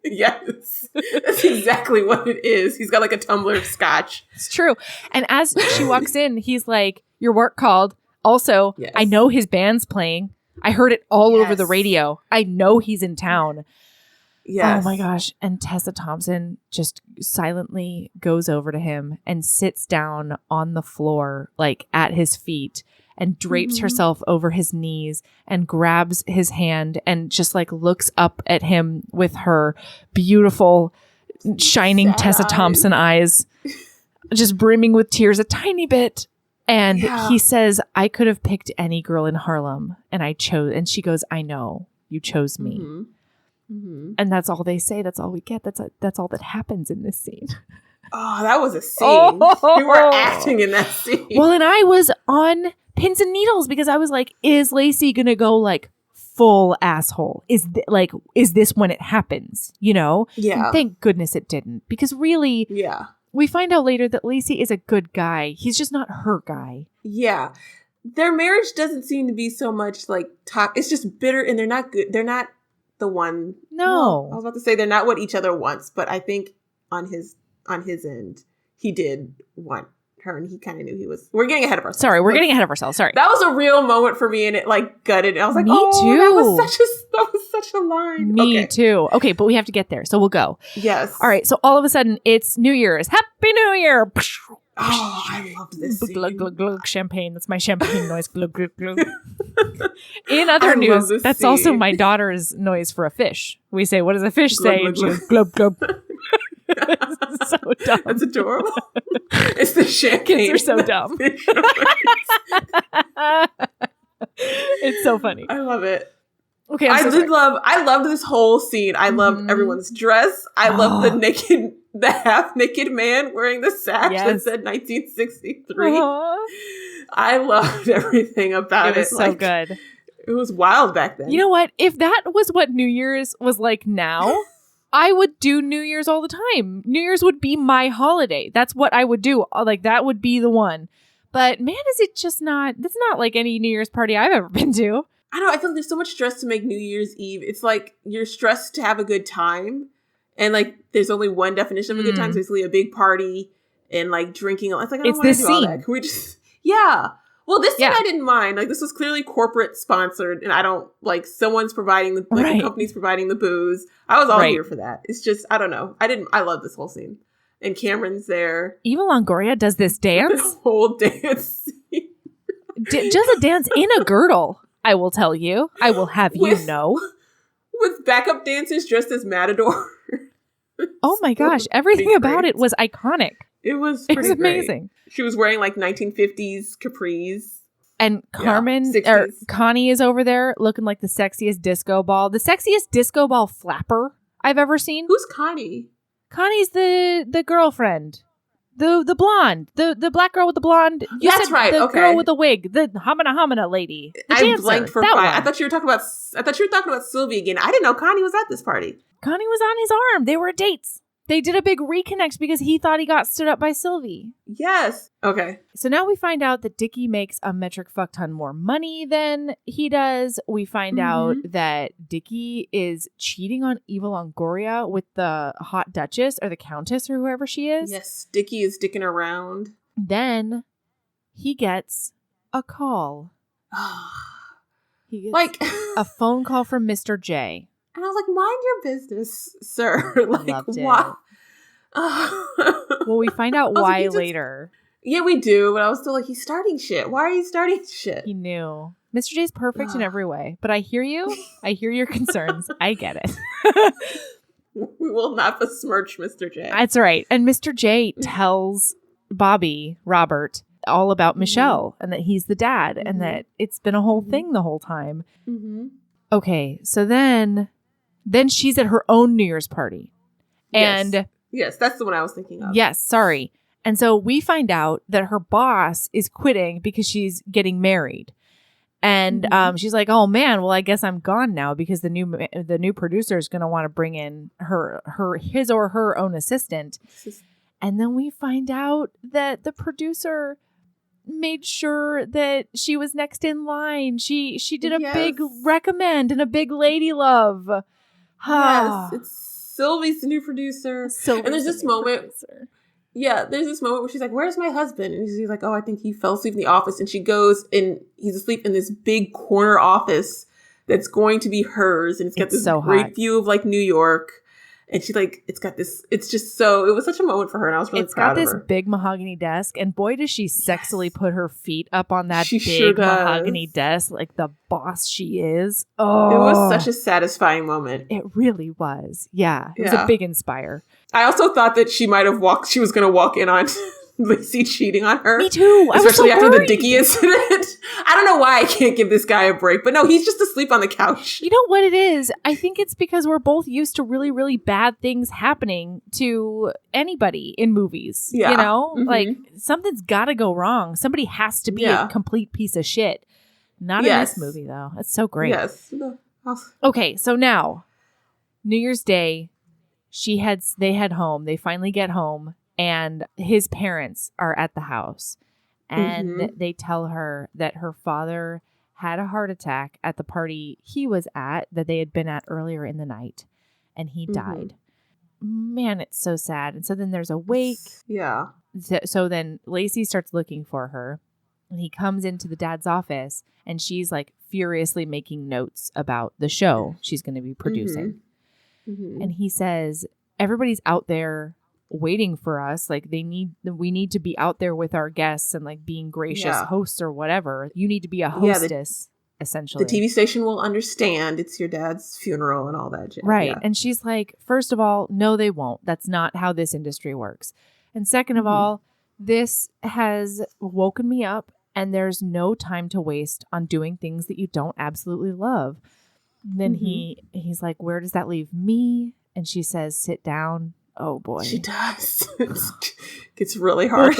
Yes. That's exactly what it is. He's got like a tumbler of scotch.
It's true. And as she walks in, he's like, your work called. Also,
Yes.
I know his band's playing. I heard it all over the radio. I know he's in town.
Yes.
Oh my gosh. And Tessa Thompson just silently goes over to him and sits down on the floor, like at his feet, and drapes herself over his knees and grabs his hand and just like looks up at him with her beautiful, shining
Sad
Tessa Thompson eyes, just brimming with tears a tiny bit. And he says, I could have picked any girl in Harlem and I chose. And she goes, I know you chose me. And that's all they say. That's all we get. That's all that happens in this scene.
Oh, that was a scene. You were acting in that scene.
Well, and I was on pins and needles because I was like, is Lacey going to go like full asshole? Is this when it happens? You know?
Yeah.
And thank goodness it didn't, because really, we find out later that Lacey is a good guy. He's just not her guy.
Yeah. Their marriage doesn't seem to be so much like talk. It's just bitter, and they're not good. They're not the one.
No.
Well, I was about to say they're not what each other wants, but I think on his end, he did want her, and he kind of knew he was. We're getting ahead of ourselves.
Sorry, we're getting ahead of ourselves. Sorry.
That was a real moment for me, and it like gutted. I was like,
Me
oh,
too.
That was such a line.
Me too. Okay, but we have to get there, so we'll go.
Yes.
All right. So all of a sudden, it's New Year's. Happy New Year!
Oh, I loved this scene.
Glug, glug, glug, champagne. That's my champagne noise. Glug, glug, glug. In other
I love
news,
this
that's
scene.
also my daughter's noise for a fish. We say, what does a fish
Glug,
say?
glug,
And she goes, glub, glub. It's so dumb.
That's adorable. It's the champagne.
Kids are so dumb. It's so funny.
I love it.
Okay,
I loved this whole scene. I loved everyone's dress. I loved the half naked man wearing the sash that said 1963. I loved everything about it.
It was so good.
It was wild back then.
You know what? If that was what New Year's was like now, I would do New Year's all the time. New Year's would be my holiday. That's what I would do. Like, that would be the one. But man, is it just not, that's not like any New Year's party I've ever been to.
I don't know. I feel like there's so much stress to make New Year's Eve. It's like you're stressed to have a good time. And like, there's only one definition of a good time. It's basically a big party and like drinking. It's like, I don't want to do all that. Can we just, Well, this scene I didn't mind. Like, this was clearly corporate sponsored, and I don't like someone's providing the the company's providing the booze. I was all here for that. It's just, I don't know. I love this whole scene. And Cameron's there.
Eva Longoria does this dance.
The whole dance scene.
Does a dance in a girdle. I will tell you. I will have you know.
With backup dancers dressed as Matador.
Oh my gosh. Everything about it was iconic.
It was
amazing.
Great. She was wearing like 1950s capris.
And Carmen, or Connie is over there looking like the sexiest disco ball. The sexiest disco ball flapper I've ever seen.
Who's Connie?
Connie's the girlfriend. The blonde. The black girl with the blonde.
That's right.
The girl with the wig. The Hamana lady. The
I
dancer,
blanked for 5. I thought you were talking about Sylvie again. I didn't know Connie was at this party.
Connie was on his arm. They were dates. They did a big reconnect because he thought he got stood up by Sylvie.
Yes. Okay.
So now we find out that Dickie makes a metric fuck ton more money than he does. We find out that Dickie is cheating on Eva Longoria with the hot duchess or the countess or whoever she is.
Yes, Dickie is dicking around.
Then he gets a call. He gets
like
a phone call from Mr. J.
And I was like, mind your business, sir. Like,
loved it.
Why?
Well, we find out why later.
Yeah, we do. But I was still like, he's starting shit. Why are you starting shit?
He knew. Mr. J's perfect in every way. But I hear you. I hear your concerns. I get it.
We will not besmirch Mr. J.
That's right. And Mr. J tells Robert, all about Michelle and that he's the dad and that it's been a whole thing the whole time. Okay, so then she's at her own New Year's party. And
yes, that's the one I was thinking of.
Yes, sorry. And so we find out that her boss is quitting because she's getting married. And she's like, oh, man, well, I guess I'm gone now because the new producer is going to want to bring in his or her own assistant. And then we find out that the producer made sure that she was next in line. She did a big recommend and a big lady love.
Yes, it's Sylvie's the new producer. And there's this moment. Yeah, there's this moment where she's like, where's my husband? And she's like, oh, I think he fell asleep in the office. And she goes and he's asleep in this big corner office that's going to be hers. And it's got this great view of like New York. And she like, it was such a moment for her. And I was really proud of her. It's got
this big mahogany desk. And boy, does she sexily put her feet up on that big mahogany desk. Like the boss she is. Oh,
it was such a satisfying moment.
It really was. Yeah. It was a big inspire.
I also thought that she was going to walk in on Lacey cheating on her.
Me too.
Especially after the Dickie incident. I don't know why I can't give this guy a break, but no, he's just asleep on the couch.
You know what it is? I think it's because we're both used to really, really bad things happening to anybody in movies. Yeah. You know? Like, something's got to go wrong. Somebody has to be a complete piece of shit. Not in this movie, though. It's so great.
Yes.
Okay, so now, New Year's Day, they head home. They finally get home. And his parents are at the house. And they tell her that her father had a heart attack at the party he was at that they had been at earlier in the night. And he died. Man, it's so sad. And so then there's a wake.
Yeah.
So then Lacey starts looking for her. And he comes into the dad's office. And she's like furiously making notes about the show she's going to be producing. And he says, everybody's out there waiting for us. Like we need to be out there with our guests and like being gracious hosts or whatever. You need to be a hostess, essentially.
The TV station will understand it's your dad's funeral and all that shit.
Right. Yeah. And she's like, first of all, no, they won't. That's not how this industry works. And second of all, this has woken me up and there's no time to waste on doing things that you don't absolutely love. And then he's like, where does that leave me? And she says, sit down. Oh, boy.
She does. It gets really hard.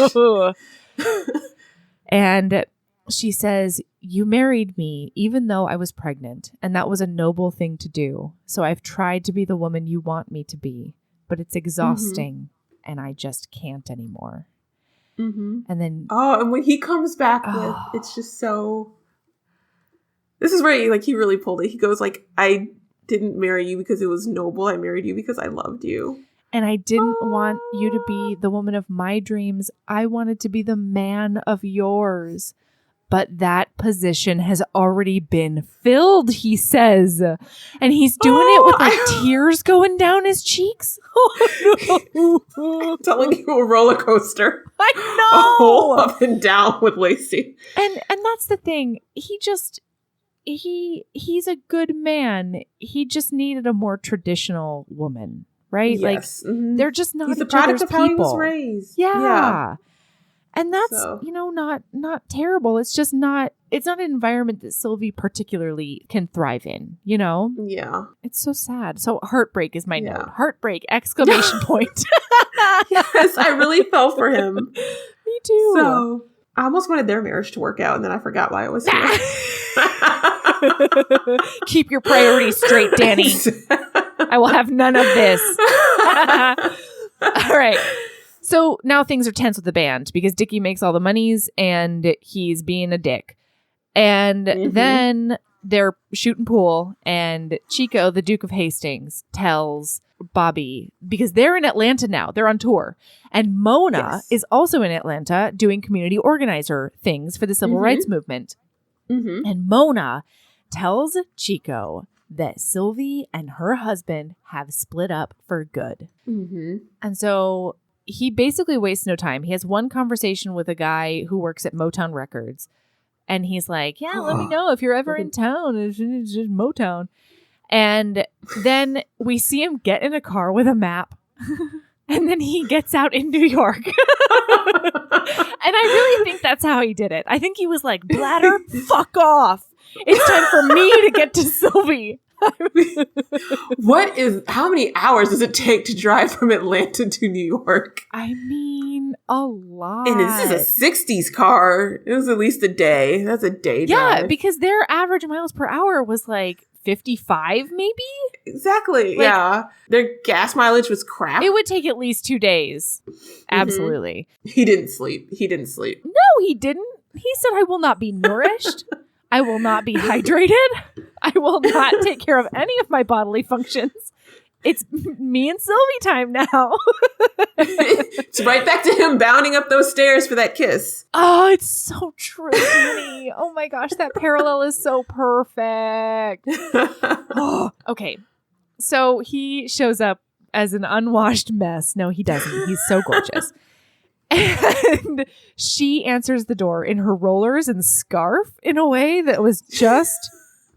And she says, you married me even though I was pregnant. And that was a noble thing to do. So I've tried to be the woman you want me to be. But it's exhausting. And I just can't anymore. And then...
Oh, and when he comes back with... It's just so... This is where he really pulled it. He goes like, I didn't marry you because it was noble. I married you because I loved you.
And I didn't want you to be the woman of my dreams. I wanted to be the man of yours. But that position has already been filled, he says. And he's doing it with like tears going down his cheeks.
I'm telling you, a roller coaster.
I know.
A whole up and down with Lacey.
And that's the thing. He's a good man. He just needed a more traditional woman. Right?
Yes.
Like, they're just not
He's
each
a product
other's
of how
people.
he was raised.
Yeah. And that's, not terrible. It's just it's not an environment that Sylvie particularly can thrive in, you know?
Yeah.
It's so sad. So heartbreak is my note. Heartbreak, exclamation point.
Yes, I really fell for him.
Me too.
So I almost wanted their marriage to work out, and then I forgot why it was here.
Keep your priorities straight, Dani. I will have none of this. All right. So now things are tense with the band because Dickie makes all the monies and he's being a dick. And then they're shooting pool and Chico, the Duke of Hastings, tells Bobby, because they're in Atlanta now. They're on tour. And Mona is also in Atlanta doing community organizer things for the civil rights movement. And Mona tells Chico that Sylvie and her husband have split up for good. And so he basically wastes no time. He has one conversation with a guy who works at Motown Records. And he's like, yeah, let me know if you're ever in town. It's just Motown. And then we see him get in a car with a map. And then he gets out in New York. And I really think that's how he did it. I think he was like, Bladder, fuck off. It's time for me to get to Sylvie.
How many hours does it take to drive from Atlanta to New York?
I mean, a lot.
And this is a 60s car. It was at least a day. That's a day drive.
Yeah, because their average miles per hour was like 55 maybe?
Exactly. Yeah. Their gas mileage was crap.
It would take at least 2 days. Absolutely.
He didn't sleep.
No, he didn't. He said, I will not be nourished. I will not be hydrated. I will not take care of any of my bodily functions. It's me and Sylvie time now.
It's right back to him bounding up those stairs for that kiss.
Oh, it's so true, Dani. Oh my gosh, that parallel is so perfect. Oh, okay. So he shows up as an unwashed mess. No, he doesn't. He's so gorgeous. And she answers the door in her rollers and scarf in a way that was just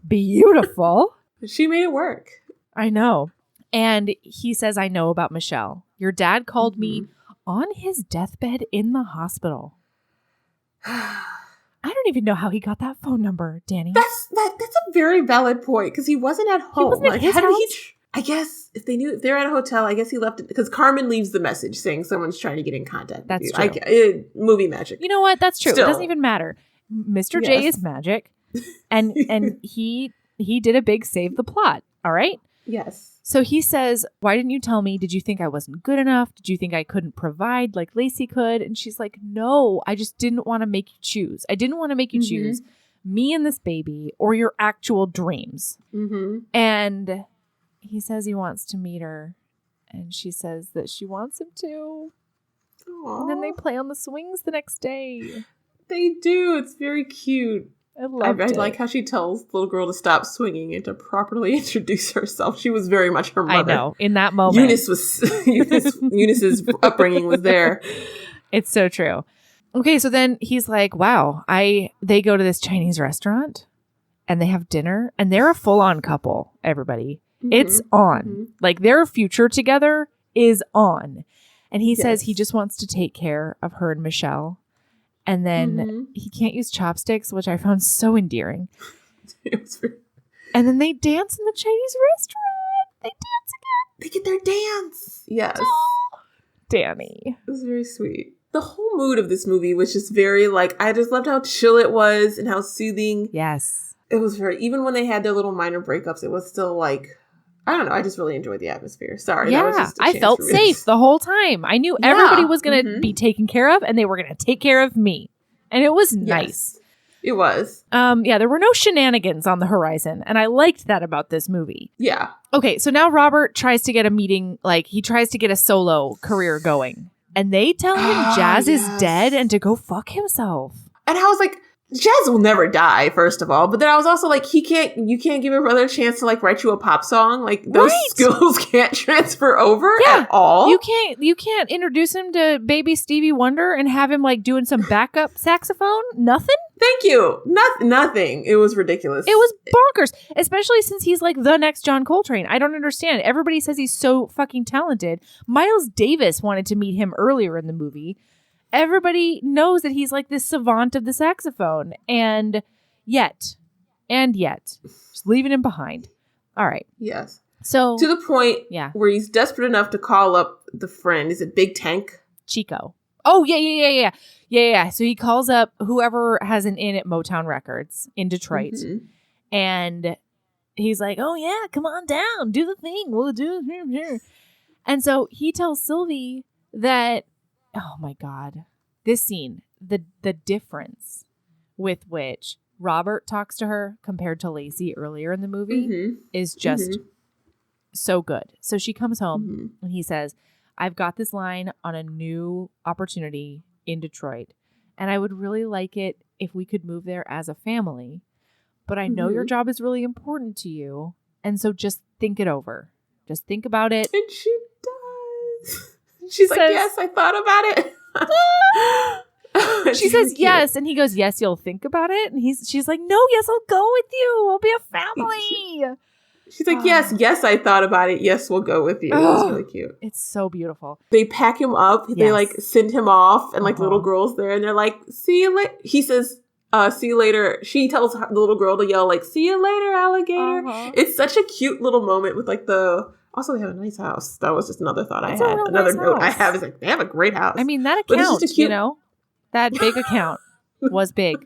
beautiful.
She made it work.
I know. And he says, I know about Michelle. Your dad called me on his deathbed in the hospital. I don't even know how he got that phone number, Dani.
That's a very valid point because he wasn't at home.
He wasn't at his house?
I guess if they're at a hotel, I guess he left it because Carmen leaves the message saying someone's trying to get in contact.
That's
with you.
true.
Movie magic.
You know what? That's true.
Still.
It doesn't even matter. Mr. J is magic, and he did a big save the plot. All right.
Yes.
So he says, why didn't you tell me? Did you think I wasn't good enough? Did you think I couldn't provide like Lacey could? And she's like, no, I just didn't want to make you choose. I didn't want to make you choose me and this baby or your actual dreams. And he says he wants to meet her. And she says that she wants him to.
Aww.
And then they play on the swings the next day.
They do. It's very cute.
I
like how she tells the little girl to stop swinging and to properly introduce herself. She was very much her mother.
I know. In that moment.
Eunice's upbringing was there.
It's so true. Okay, so then he's like, wow, they go to this Chinese restaurant and they have dinner and they're a full-on couple, everybody. It's on. Like their future together is on. And he says he just wants to take care of her and Michelle. And then he can't use chopsticks, which I found so endearing. And then they dance in the Chinese restaurant. They dance again.
They get their dance. Yes.
Oh, Dani.
It was very sweet. The whole mood of this movie was just very I just loved how chill it was and how soothing.
Yes.
It was very, even when they had their little minor breakups, it was still I don't know. I just really enjoyed the atmosphere. Sorry.
Yeah,
that was just a
I
chance
felt
for me.
safe the whole time. I knew everybody was going to be taken care of and they were going to take care of me. And it was nice.
Yes, it was.
Yeah, there were no shenanigans on the horizon. And I liked that about this movie.
Yeah.
Okay, so now Robert tries to get a meeting, he tries to get a solo career going. And they tell him Jazz is dead and to go fuck himself.
And I was like, Jazz will never die, first of all. But then I was also like, you can't give your brother a chance to write you a pop song. Those skills can't transfer over at all.
You can't introduce him to baby Stevie Wonder and have him doing some backup saxophone. Nothing.
Thank you. Nothing. It was ridiculous.
It was bonkers, especially since he's the next John Coltrane. I don't understand. Everybody says he's so fucking talented. Miles Davis wanted to meet him earlier in the movie. Everybody knows that he's this savant of the saxophone. And yet, just leaving him behind. All right.
Yes.
So
to the point where he's desperate enough to call up the friend. Is it Big Tank?
Chico. Oh, yeah. So he calls up whoever has an in at Motown Records in Detroit. And he's like, oh, yeah, come on down. Do the thing. We'll do it here. And so he tells Sylvie that, oh, my God, this scene, the difference with which Robert talks to her compared to Lacey earlier in the movie is just so good. So she comes home and he says, I've got this line on a new opportunity in Detroit, and I would really like it if we could move there as a family. But I know your job is really important to you, and so just think it over. Just think about it.
And she does. She's like, yes, I thought about it.
She says yes, and he goes, yes, you'll think about it. And she's like, no, yes, I'll go with you. We'll be a family.
She's like, yes, I thought about it. Yes, we'll go with you. It's really cute.
It's so beautiful.
They pack him up. They send him off, and little girls there, and they're like, see you later. He says, see you later. She tells the little girl to yell, like, see you later, alligator.
Uh-huh.
It's such a cute little moment with, like, also, they have a nice house. That was just another thought I had. Another note I have is, like, they have a great house.
I mean, that
But
account,
it's just a cute...
that big account was big.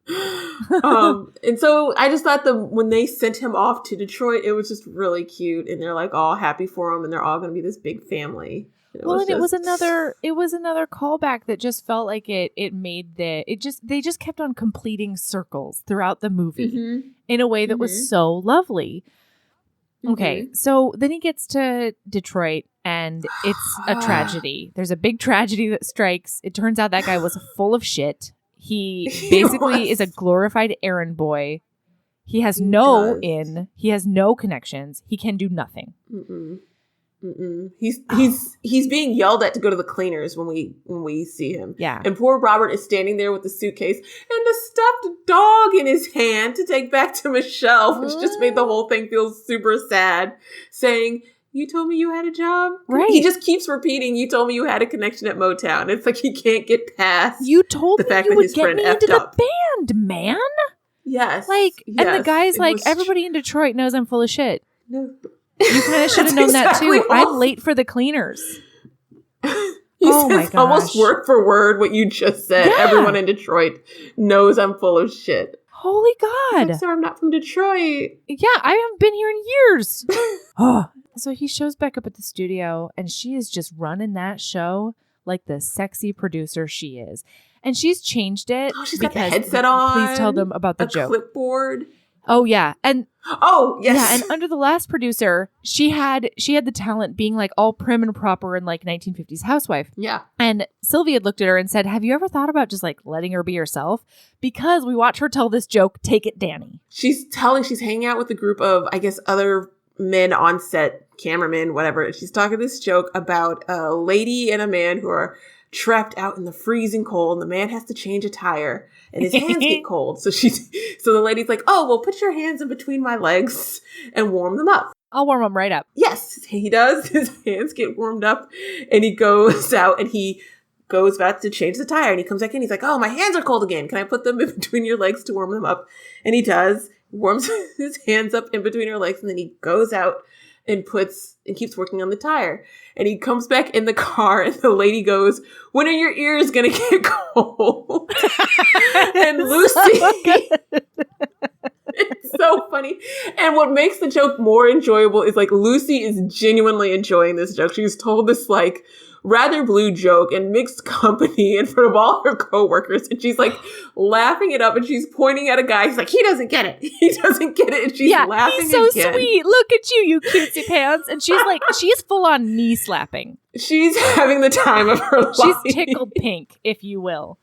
And so I just thought when they sent him off to Detroit, it was just really cute, and they're like all happy for him, and they're all going to be this big family. It was another callback that just felt like they just kept on completing circles throughout the movie in a way that was so lovely. Okay, so then he gets to Detroit, and it's a tragedy. There's a big tragedy that strikes. It turns out that guy was full of shit. He basically is a glorified errand boy. He has no connections. He can do nothing. He's being yelled at to go to the cleaners when we see him.
Yeah.
And poor Robert is standing there with the suitcase and a stuffed dog in his hand to take back to Michelle, which just made the whole thing feel super sad, saying, you told me you had a job?
Right.
He just keeps repeating, you told me you had a connection at Motown. It's like he can't get past
you told
the
me
fact
you
that
would
his
get
friend
me
effed
into
up.
the band, man.
Yes.
And the guy's like, everybody in Detroit knows I'm full of shit.
No.
You kind of should have known that too. I'm late for the cleaners.
Oh my gosh. Almost word for word what you just said. Yeah. Everyone in Detroit knows I'm full of shit.
Holy God.
Like, sir, I'm not from Detroit.
Yeah, I haven't been here in years. So he shows back up at the studio, and she is just running that show like the sexy producer she is. And she's changed it.
Oh, she's got the headset on.
Please tell them about the joke.
Clipboard.
Oh, yeah. And
yes.
Yeah, and under the last producer, she had the talent being like all prim and proper and like 1950s housewife.
Yeah.
And Sylvie had looked at her and said, have you ever thought about just like letting her be herself? Because we watch her tell this joke, take it, Dani. She's
hanging out with a group of, I guess, other men on set, cameramen, whatever. She's talking this joke about a lady and a man who are trapped out in the freezing cold, and the man has to change a tire and his hands get cold. So the lady's like, oh, well, put your hands in between my legs and warm them up.
I'll warm them right up.
Yes, he does. His hands get warmed up, and he goes out and he goes back to change the tire, and he comes back in. He's like, oh, my hands are cold again. Can I put them in between your legs to warm them up? And he does. Warms his hands up in between her legs, and then he goes out and keeps working on the tire. And he comes back in the car, and the lady goes, when are your ears gonna get cold? And Lucy, it's so funny. And what makes the joke more enjoyable is like Lucy is genuinely enjoying this joke. She's told this like rather blue joke in mixed company in front of all her coworkers, and she's like laughing it up, and she's pointing at a guy. He's like, he doesn't get it. He doesn't get it. And she's laughing
he's so
again.
Sweet. Look at you cutesy pants. And she's like, she's full on knee slapping.
She's having the time of her life.
She's tickled pink, if you will.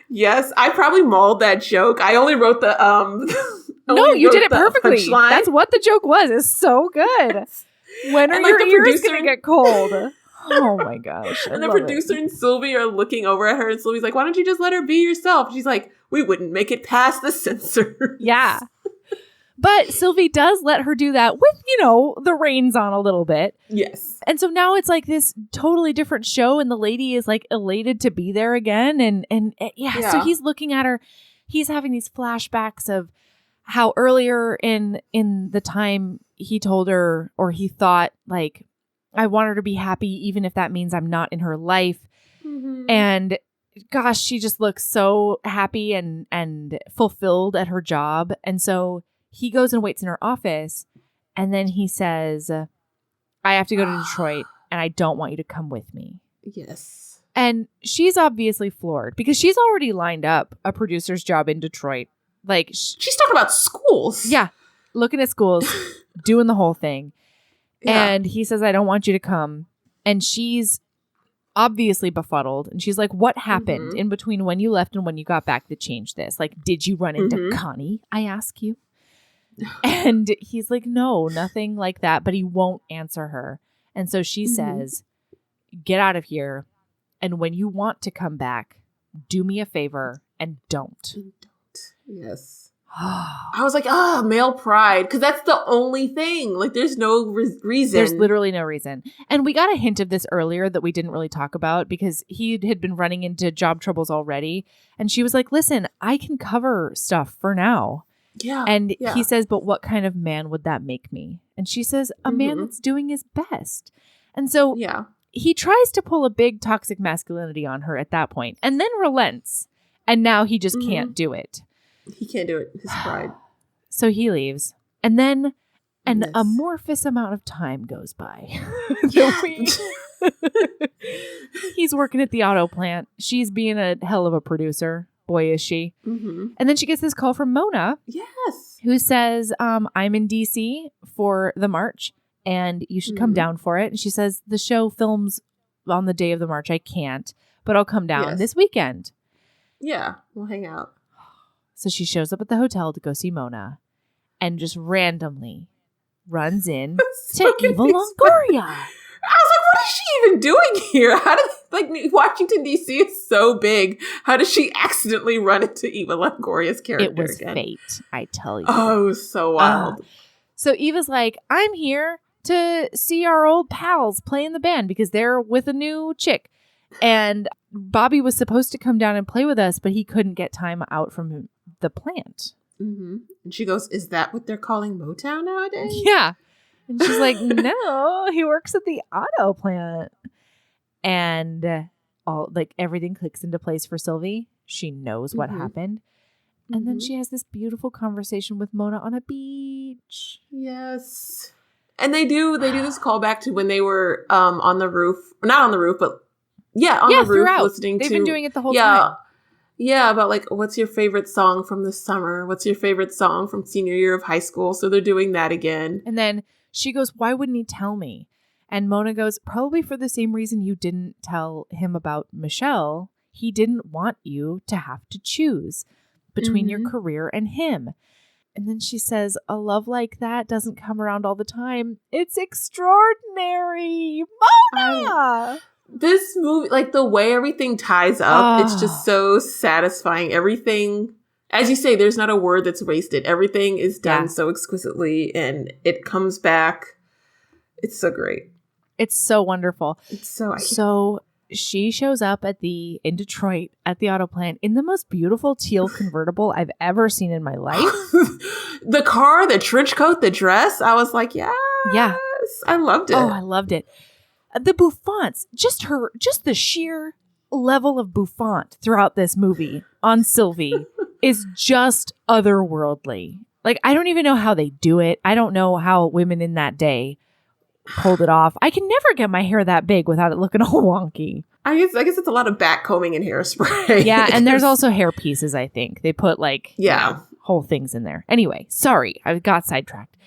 Yes, I probably mauled that joke. I only wrote the
No, you did it perfectly.
Punchline.
That's what the joke was. It's so good. When are your ears going to get cold? Oh my gosh.
And the producer and Sylvie are looking over at her, and Sylvie's like, why don't you just let her be yourself? She's like, we wouldn't make it past the censor.
Yeah. But Sylvie does let her do that with, the reins on a little bit.
Yes.
And so now it's like this totally different show, and the lady is like elated to be there again. And so he's looking at her. He's having these flashbacks of how earlier in the time he told her, or he thought like, I want her to be happy, even if that means I'm not in her life. Mm-hmm. And gosh, she just looks so happy and fulfilled at her job. And so he goes and waits in her office. And then he says, I have to go to Detroit, and I don't want you to come with me.
Yes.
And she's obviously floored because she's already lined up a producer's job in Detroit. Like she's
talking about schools.
Yeah. Looking at schools, doing the whole thing. Yeah. And he says, I don't want you to come. And she's obviously befuddled. And she's like, what happened in between when you left and when you got back that changed this? Like, did you run into Connie? I ask you. And he's like, no, nothing like that. But he won't answer her. And so she says, get out of here. And when you want to come back, do me a favor and don't.
Yes. I was like, male pride. Because that's the only thing. Like, there's no reason.
There's literally no reason. And we got a hint of this earlier that we didn't really talk about because he had been running into job troubles already. And she was like, listen, I can cover stuff for now.
Yeah.
And he says, but what kind of man would that make me? And she says, a man that's doing his best. And so he tries to pull a big toxic masculinity on her at that point and then relents. And now he just can't do it.
He can't do it. His pride.
So he leaves. And then an amorphous amount of time goes by. He's working at the auto plant. She's being a hell of a producer. Boy, is she. And then she gets this call from Mona.
Yes.
Who says, I'm in DC for the march and you should come down for it. And she says, the show films on the day of the march. I can't, but I'll come down this weekend.
Yeah, we'll hang out.
So she shows up at the hotel to go see Mona and just randomly runs in to Eva Longoria.
I was like, what is she even doing here? How did, Washington, D.C. is so big. How does she accidentally run into Eva Longoria's character again?
It was fate, I tell you.
Oh, it was so wild.
So Eva's like, I'm here to see our old pals play in the band because they're with a new chick. And Bobby was supposed to come down and play with us, but he couldn't get time out from the plant.
And she goes, is that what they're calling Motown nowadays?
Yeah. And she's like, no, he works at the auto plant. And everything clicks into place for Sylvie. She knows what happened. And then she has this beautiful conversation with Mona on a beach.
Yes. And they do this callback to when they were on the roof. Not on the roof, but on the roof
throughout.
Listening to.
They've been doing it the whole time.
Yeah, about what's your favorite song from the summer? What's your favorite song from senior year of high school? So they're doing that again.
And then she goes, why wouldn't he tell me? And Mona goes, probably for the same reason you didn't tell him about Michelle. He didn't want you to have to choose between your career and him. And then she says, a love like that doesn't come around all the time. It's extraordinary. Mona!
This movie, the way everything ties up, it's just so satisfying. Everything, as you say, there's not a word that's wasted. Everything is done so exquisitely and it comes back. It's so great.
It's so wonderful.
It's so
she shows up in Detroit at the auto plant in the most beautiful teal convertible I've ever seen in my life.
The car, the trench coat, the dress. I was like, yes. Yeah. I loved it.
Oh, I loved it. The bouffants, just the sheer level of bouffant throughout this movie on Sylvie is just otherworldly. I don't even know how they do it. I don't know how women in that day pulled it off. I can never get my hair that big without it looking all wonky.
I guess it's a lot of back combing and hairspray.
Yeah, and there's also hair pieces, I think. They put whole things in there. Anyway, sorry, I got sidetracked.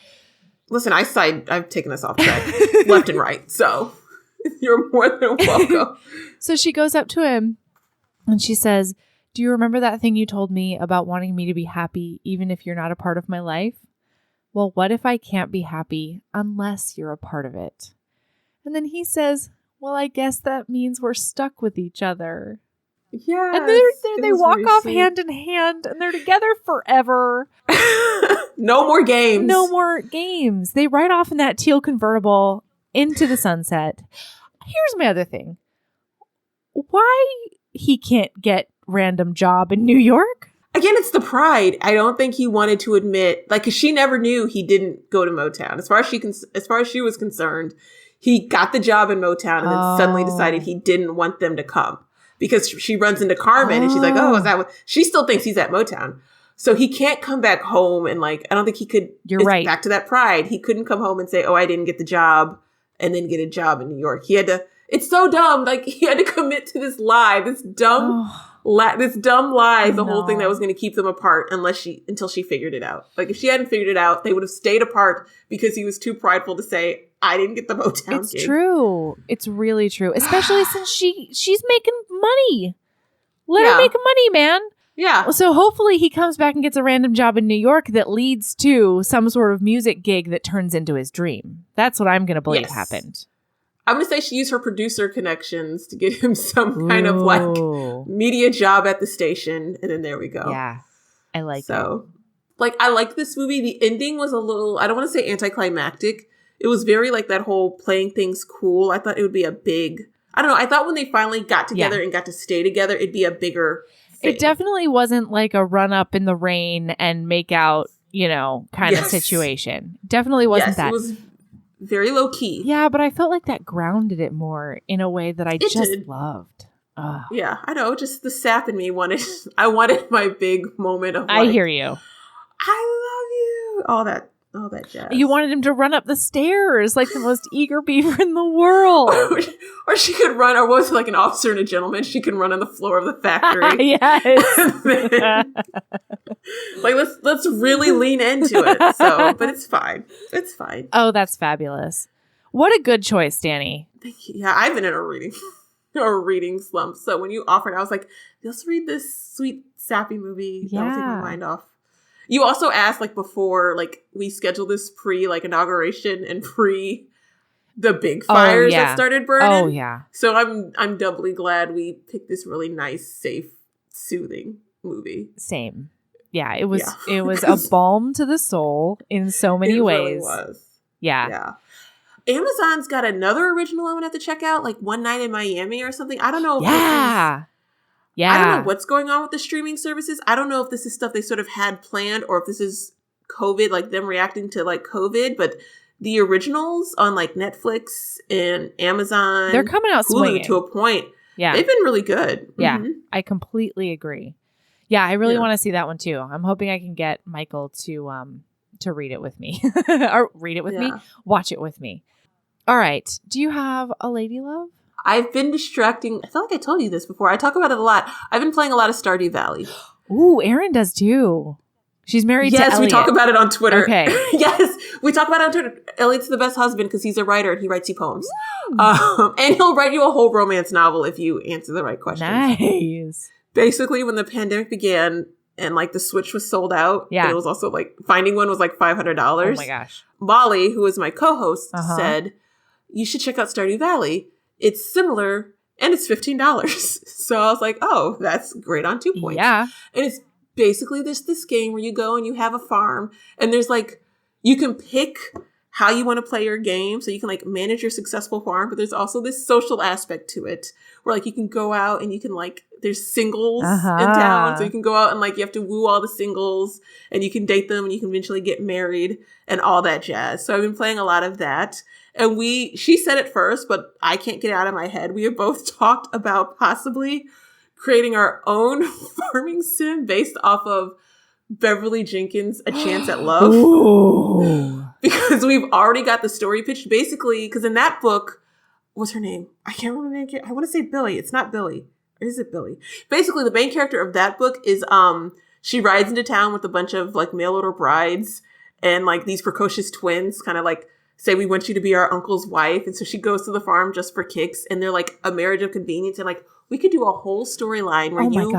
Listen, I've taken us off track left and right, so you're more than welcome.
So she goes up to him and she says, do you remember that thing you told me about wanting me to be happy even if you're not a part of my life? Well, what if I can't be happy unless you're a part of it? And then he says, well, I guess that means we're stuck with each other.
Yeah.
And they walk off hand in hand and they're together forever.
No more games.
No more games. They ride off in that teal convertible into the sunset. Here's my other thing. Why he can't get random job in New York?
Again, it's the pride. I don't think he wanted to admit, because she never knew he didn't go to Motown. As far as she was concerned, he got the job in Motown and then suddenly decided he didn't want them to come because she runs into Carmen and she's like, oh, is that what? She still thinks he's at Motown. So he can't come back home and I don't think he could.
You're right.
Back to that pride. He couldn't come home and say, oh, I didn't get the job and then get a job in New York. He had to, it's so dumb. He had to commit to this lie, this dumb lie, the whole thing that was going to keep them apart until she figured it out. If she hadn't figured it out, they would have stayed apart because he was too prideful to say, I didn't get the Motown
It's
gig.
true. It's really true. Especially since she's making money. Let her make money, man.
Yeah.
So hopefully he comes back and gets a random job in New York that leads to some sort of music gig that turns into his dream. That's what I'm going to believe happened.
I'm going to say she used her producer connections to get him some kind of media job at the station. And then there we go.
Yeah. I like it.
Like, I liked this movie. The ending was a little, I don't want to say anticlimactic. It was very like that whole playing things cool. I thought it would be a big, I don't know. I thought when they finally got together and got to stay together, it'd be a bigger thing.
It definitely wasn't like a run up in the rain and make out, kind of situation. Definitely wasn't that.
It was very low key.
Yeah, but I felt like that grounded it more in a way that I loved. Ugh.
Yeah, I know. Just the sap in me I wanted my big moment of
I hear you.
I love you. All that jazz.
You wanted him to run up the stairs like the most eager beaver in the world.
Or she could run, or was like an officer and a gentleman, she can run on the floor of the factory.
Yes.
Like, let's really lean into it. So, but it's fine. It's fine.
Oh, that's fabulous. What a good choice, Dani.
Thank you. Yeah, I've been in a reading slump. So when you offered, I was like, let's read this sweet, sappy movie.
Yeah.
That'll take my mind off. You also asked, like, before, like, we scheduled this pre, like, inauguration and pre the big fires that started burning.
Oh, yeah.
So I'm doubly glad we picked this really nice, safe, soothing movie.
Same. Yeah, it was a balm to the soul in so many ways.
It really was.
Yeah.
Amazon's got another original I'm going to have to check out, like One Night in Miami or something. I don't know if
Yeah.
I don't know what's going on with the streaming services. I don't know if this is stuff they sort of had planned or if this is COVID, like them reacting to like COVID, but the originals on like Netflix and Amazon,
they're coming out swinging
to a point.
Yeah.
They've been really good.
Yeah.
Mm-hmm.
I completely agree. Yeah. I really want to see that one too. I'm hoping I can get Michael to read it with me or read it with me, watch it with me. All right. Do you have a lady love?
I've been distracting. I feel like I told you this before. I talk about it a lot. I've been playing a lot of Stardew Valley.
Ooh, Erin does too. She's married to Elliot.
Yes, we talk about it on Twitter.
Okay.
Yes, we talk about it on Twitter. Elliot's the best husband because he's a writer and he writes you poems. And he'll write you a whole romance novel if you answer the right questions.
Nice.
Basically, when the pandemic began and like the Switch was sold out, and it was also like finding one was like $500.
Oh my gosh.
Molly, who is my co-host, said, you should check out Stardew Valley. It's similar and it's $15. So I was like, oh, that's great on 2 points.
Yeah.
And it's basically this game where you go and you have a farm and there's like, you can pick how you want to play your game. So you can like manage your successful farm, but there's also this social aspect to it where like you can go out and you can like, there's singles in town. So you can go out and like, you have to woo all the singles and you can date them and you can eventually get married and all that jazz. So I've been playing a lot of that. And she said it first, but I can't get it out of my head. We have both talked about possibly creating our own farming sim based off of Beverly Jenkins' A Chance at Love.
Ooh.
Because we've already got the story pitched. Basically, because in that book, what's her name? I can't remember the name. I want to say Billy. It's not Billy. Or is it Billy? Basically, the main character of that book is she rides into town with a bunch of like mail order brides and like these precocious twins kind of like say, we want you to be our uncle's wife. And so she goes to the farm just for kicks. And they're like a marriage of convenience. And like, we could do a whole storyline where you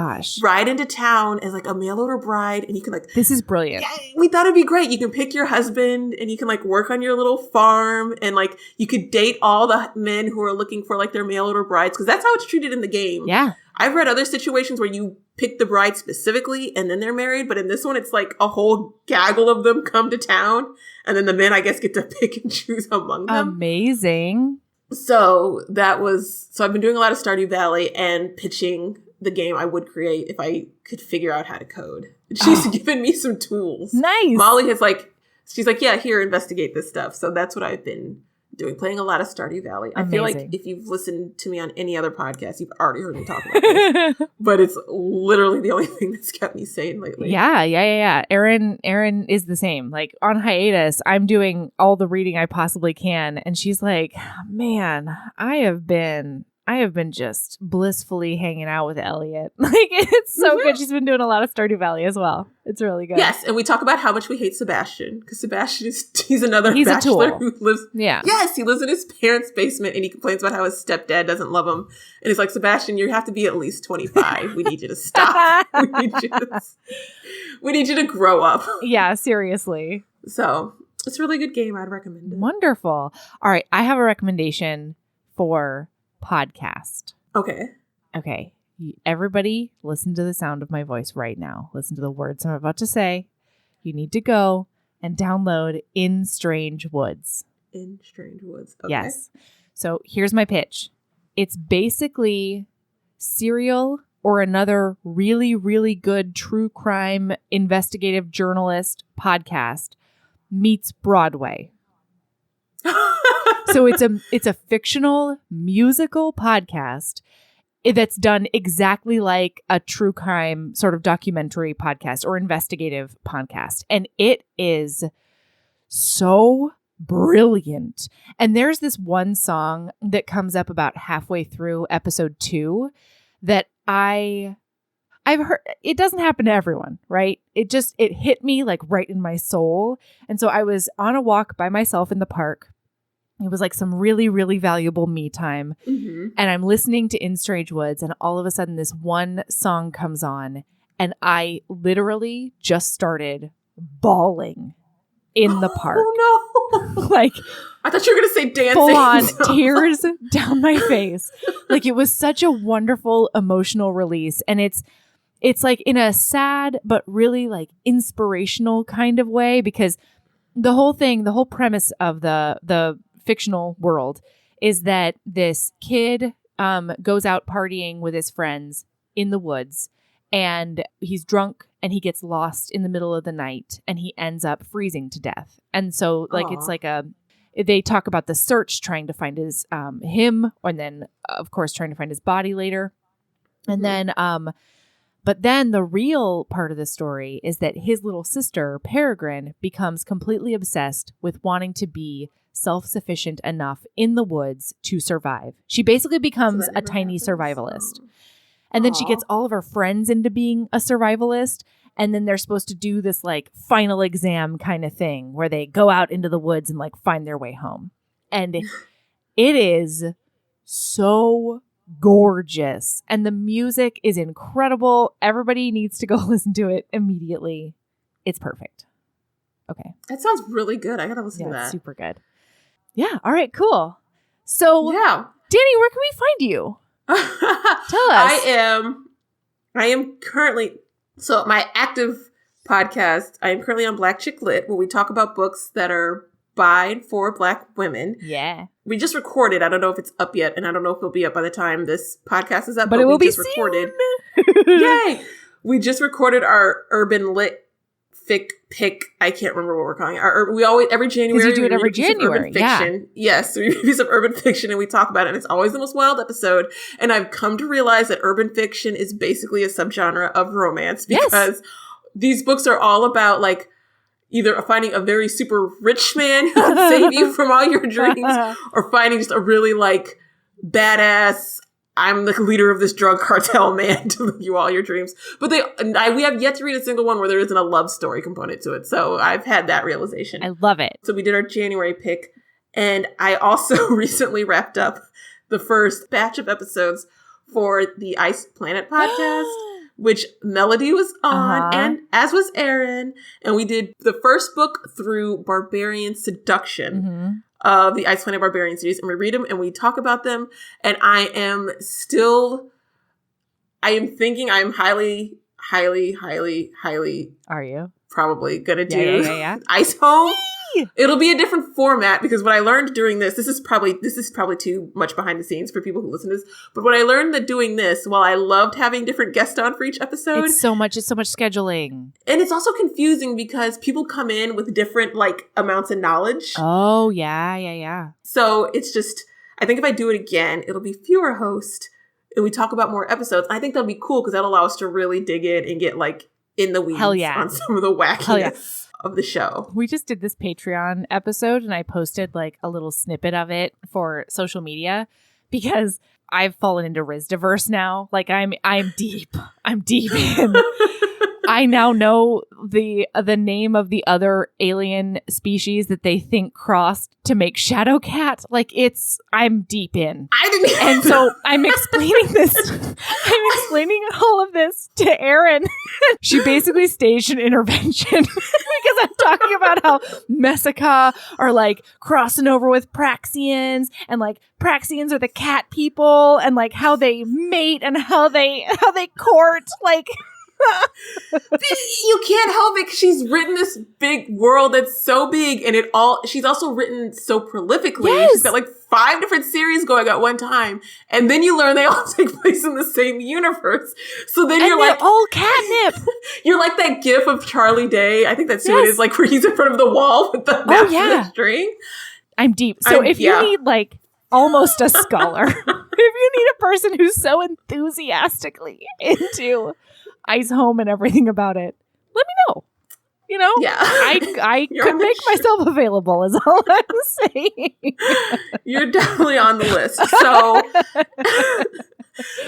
ride into town as like a mail order bride. And you can like,
this is brilliant.
Yeah, we thought it'd be great. You can pick your husband and you can like work on your little farm. And like, you could date all the men who are looking for like their mail order brides. Cause that's how it's treated in the game.
Yeah.
I've read other situations where you pick the bride specifically and then they're married. But in this one, it's like a whole gaggle of them come to town. And then the men, I guess, get to pick and choose among them.
Amazing.
So I've been doing a lot of Stardew Valley and pitching the game I would create if I could figure out how to code. She's given me some tools.
Nice.
Molly has she's like, yeah, here, investigate this stuff. So that's what I've been doing, playing a lot of Stardew Valley.
Amazing.
I feel like if you've listened to me on any other podcast, you've already heard me talk about it. But it's literally the only thing that's kept me sane lately.
Yeah. Erin is the same. Like on hiatus, I'm doing all the reading I possibly can. And she's like, man, I have been just blissfully hanging out with Elliot. Like it's so good. She's been doing a lot of Stardew Valley as well. It's really good.
Yes, and we talk about how much we hate Sebastian because Sebastian he's another bachelor who lives.
Yeah.
Yes, he lives in his parents' basement and he complains about how his stepdad doesn't love him. And he's like, Sebastian, you have to be at least 25. We need you to stop. We need you to grow up.
Yeah, seriously.
So it's a really good game. I'd recommend it.
Wonderful. All right, I have a recommendation for podcast. Okay. Everybody listen to the sound of my voice right now. Listen to the words I'm about to say. you need to go and download In Strange Woods.
In Strange Woods. Okay.
Yes. So here's my pitch. It's basically Serial or another really, really good true crime investigative journalist podcast meets Broadway. So it's a fictional musical podcast that's done exactly like a true crime sort of documentary podcast or investigative podcast. And it is so brilliant. And there's this one song that comes up about halfway through episode 2 that I've heard. It doesn't happen to everyone, right? It hit me like right in my soul. And so I was on a walk by myself in the park. It was like some really, really valuable me time. Mm-hmm. And I'm listening to In Strange Woods, and all of a sudden this one song comes on, and I literally just started bawling in the park.
Oh no.
Like,
I thought you were going to say dancing.
Full on tears down my face. Like, it was such a wonderful emotional release. And it's like in a sad but really like inspirational kind of way, because the whole premise of the fictional world is that this kid goes out partying with his friends in the woods, and he's drunk and he gets lost in the middle of the night and he ends up freezing to death. And so like, it's like they talk about the search, trying to find his him, and then of course trying to find his body later. And then but then the real part of the story is that his little sister, Peregrine, becomes completely obsessed with wanting to be self-sufficient enough in the woods to survive. She basically becomes a tiny survivalist. And then she gets all of her friends into being a survivalist. And then they're supposed to do this like final exam kind of thing where they go out into the woods and like find their way home. And it is so gorgeous. And the music is incredible. Everybody needs to go listen to it immediately. It's perfect. Okay.
That sounds really good. I got to listen to that.
It's super good. Yeah. All right, cool. So,
yeah.
Danny, where can we find you? Tell us.
I am currently, so my active podcast, I am currently on Black Chick Lit, where we talk about books that are by and for Black women.
Yeah.
We just recorded. I don't know if it's up yet, and I don't know if it'll be up by the time this podcast is up.
But it will be
just recorded. Yay! We just recorded our urban lit fic pick. I can't remember what we're calling it. We always every January.
You do it every
read a piece of
January.
urban fiction.
Yeah.
Yes, we read a piece of urban fiction and we talk about it. And it's always the most wild episode. And I've come to realize that urban fiction is basically a subgenre of romance, because these books are all about like either finding a very super rich man who can save you from all your dreams, or finding just a really like badass, I'm the leader of this drug cartel man to give you all your dreams. But we have yet to read a single one where there isn't a love story component to it. So I've had that realization.
I love it.
So we did our January pick. And I also recently wrapped up the first batch of episodes for the Ice Planet podcast, which Melody was on, and as was Aaron. And we did the first book through Barbarian Seduction of the Ice Planet Barbarian series. And we read them and we talk about them. And I am thinking I'm highly,
Are you?
probably going to do
Yeah.
Ice Home. It'll be a different format, because what I learned during this is probably too much behind the scenes for people who listen to this. But what I learned that doing this, while I loved having different guests on for each episode,
It's so much scheduling.
And it's also confusing because people come in with different like amounts of knowledge.
Oh, yeah.
So it's just, I think if I do it again, it'll be fewer hosts and we talk about more episodes. I think that'll be cool because that'll allow us to really dig in and get like in the weeds on some of the wackiness of the show.
We just did this Patreon episode and I posted like a little snippet of it for social media because I've fallen into Rizdiverse now. Like I'm deep. I'm deep in. I now know the name of the other alien species that they think crossed to make Shadowcat. Like I'm deep in.
I didn't.
And so I'm explaining this. I'm explaining all of this to Erin. She basically staged an intervention because I'm talking about how Messica are like crossing over with Praxians, and like Praxians are the cat people, and like how they mate and how they court. Like
You can't help it because she's written this big world that's so big, and she's also written so prolifically.
Yes.
She's got like 5 different series going at one time, and then you learn they all take place in the same universe. So then you're like,
all catnip.
you're like that gif of Charlie Day. I think that's who it is, like where he's in front of the wall with the map and the string.
I'm deep. So if you need like almost a scholar, if you need a person who's so enthusiastically into Ice Home and everything about it, let me know. You know, I could make myself available is all I'm saying.
You're definitely on the list. So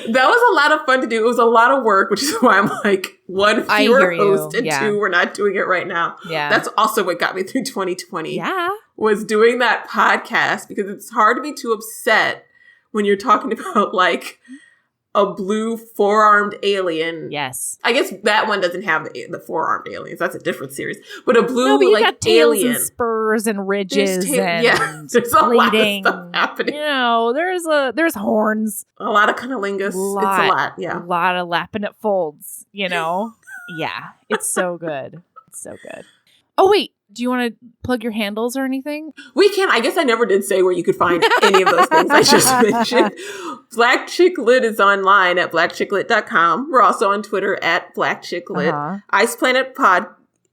that was a lot of fun to do. It was a lot of work, which is why I'm like, 1 fewer host and 2, we're not doing it right now. Yeah. That's also what got me through 2020.
Yeah.
Was doing that podcast, because it's hard to be too upset when you're talking about like a blue 4-armed alien.
Yes.
I guess that one doesn't have the 4-armed aliens. That's a different series. But a blue
but you
like
got tails
alien.
and spurs and ridges and
there's a
bleeding.
lot of stuff happening.
You know, there's horns.
A lot of cunnilingus. It's a lot. Yeah.
A lot of lapping at folds, you know? Yeah. It's so good. It's so good. Oh, wait. Do you want to plug your handles or anything?
We can. I guess I never did say where you could find any of those things I just mentioned. Black Chick Lit is online at blackchicklit.com. We're also on Twitter at Black Chick Lit. Ice Planet Pod.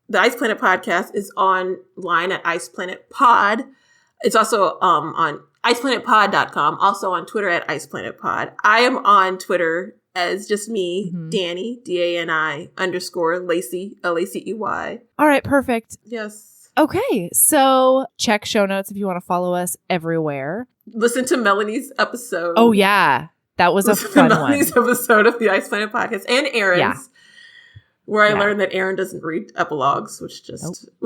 The Ice Planet Podcast is online at Ice Planet Pod. It's also on iceplanetpod.com. Also on Twitter at Ice Planet Pod. I am on Twitter as just me, Dani, Dani _ Lacey, Lacey.
All right, perfect.
Yes.
Okay, so check show notes if you want to follow us everywhere.
Listen to Melanie's episode.
Oh, yeah. That was a fun one.
Melanie's episode of the Ice Planet Podcast and Aaron's, where I learned that Aaron doesn't read epilogues, which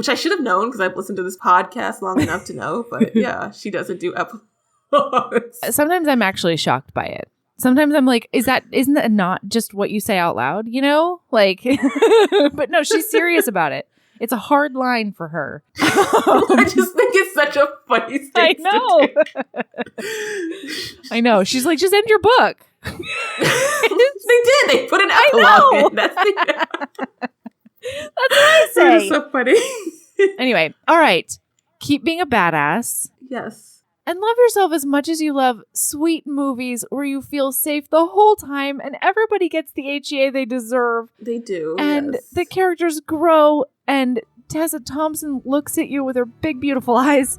I should have known because I've listened to this podcast long enough to know. But yeah, she doesn't do epilogues.
Sometimes I'm actually shocked by it. Sometimes I'm like, isn't that not just what you say out loud, you know? Like, but no, she's serious about it. It's a hard line for her.
I just think it's such a funny thing.
I know. I know. She's like, just end your book.
They did. They put an epilogue in. That's what
I say.
It's so funny.
Anyway, all right. Keep being a badass.
Yes.
And love yourself as much as you love sweet movies where you feel safe the whole time and everybody gets the HEA they deserve.
They do.
And the characters grow and Tessa Thompson looks at you with her big, beautiful eyes.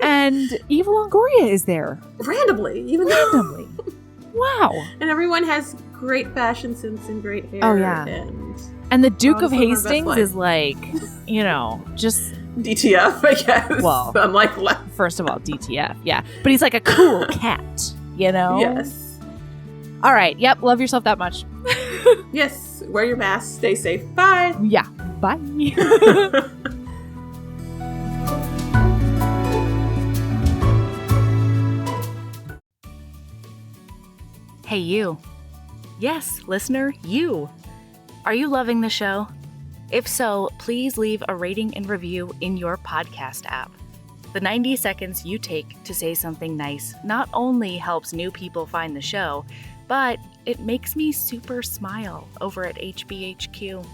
And Eva Longoria is there.
Randomly.
Wow.
And everyone has great fashion sense and great hair.
Oh, yeah. And the Duke of Hastings is like, you know, just...
DTF, I guess.
Well,
I'm like,
first of all, DTF, yeah. But he's like a cool cat, you know?
Yes.
All right, yep, love yourself that much.
Yes, wear your mask, stay safe. Bye.
Yeah, bye. Hey, you. Yes, listener, you. Are you loving the show? If so, please leave a rating and review in your podcast app. The 90 seconds you take to say something nice not only helps new people find the show, but it makes me super smile over at HBHQ.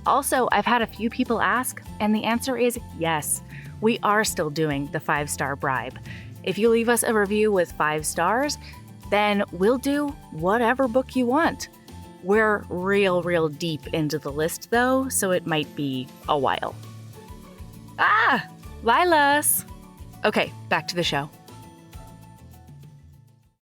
Also, I've had a few people ask, and the answer is yes. We are still doing the 5-star bribe. If you leave us a review with 5 stars, then we'll do whatever book you want. We're real deep into the list, though, so it might be a while. Lilas! Okay, back to the show.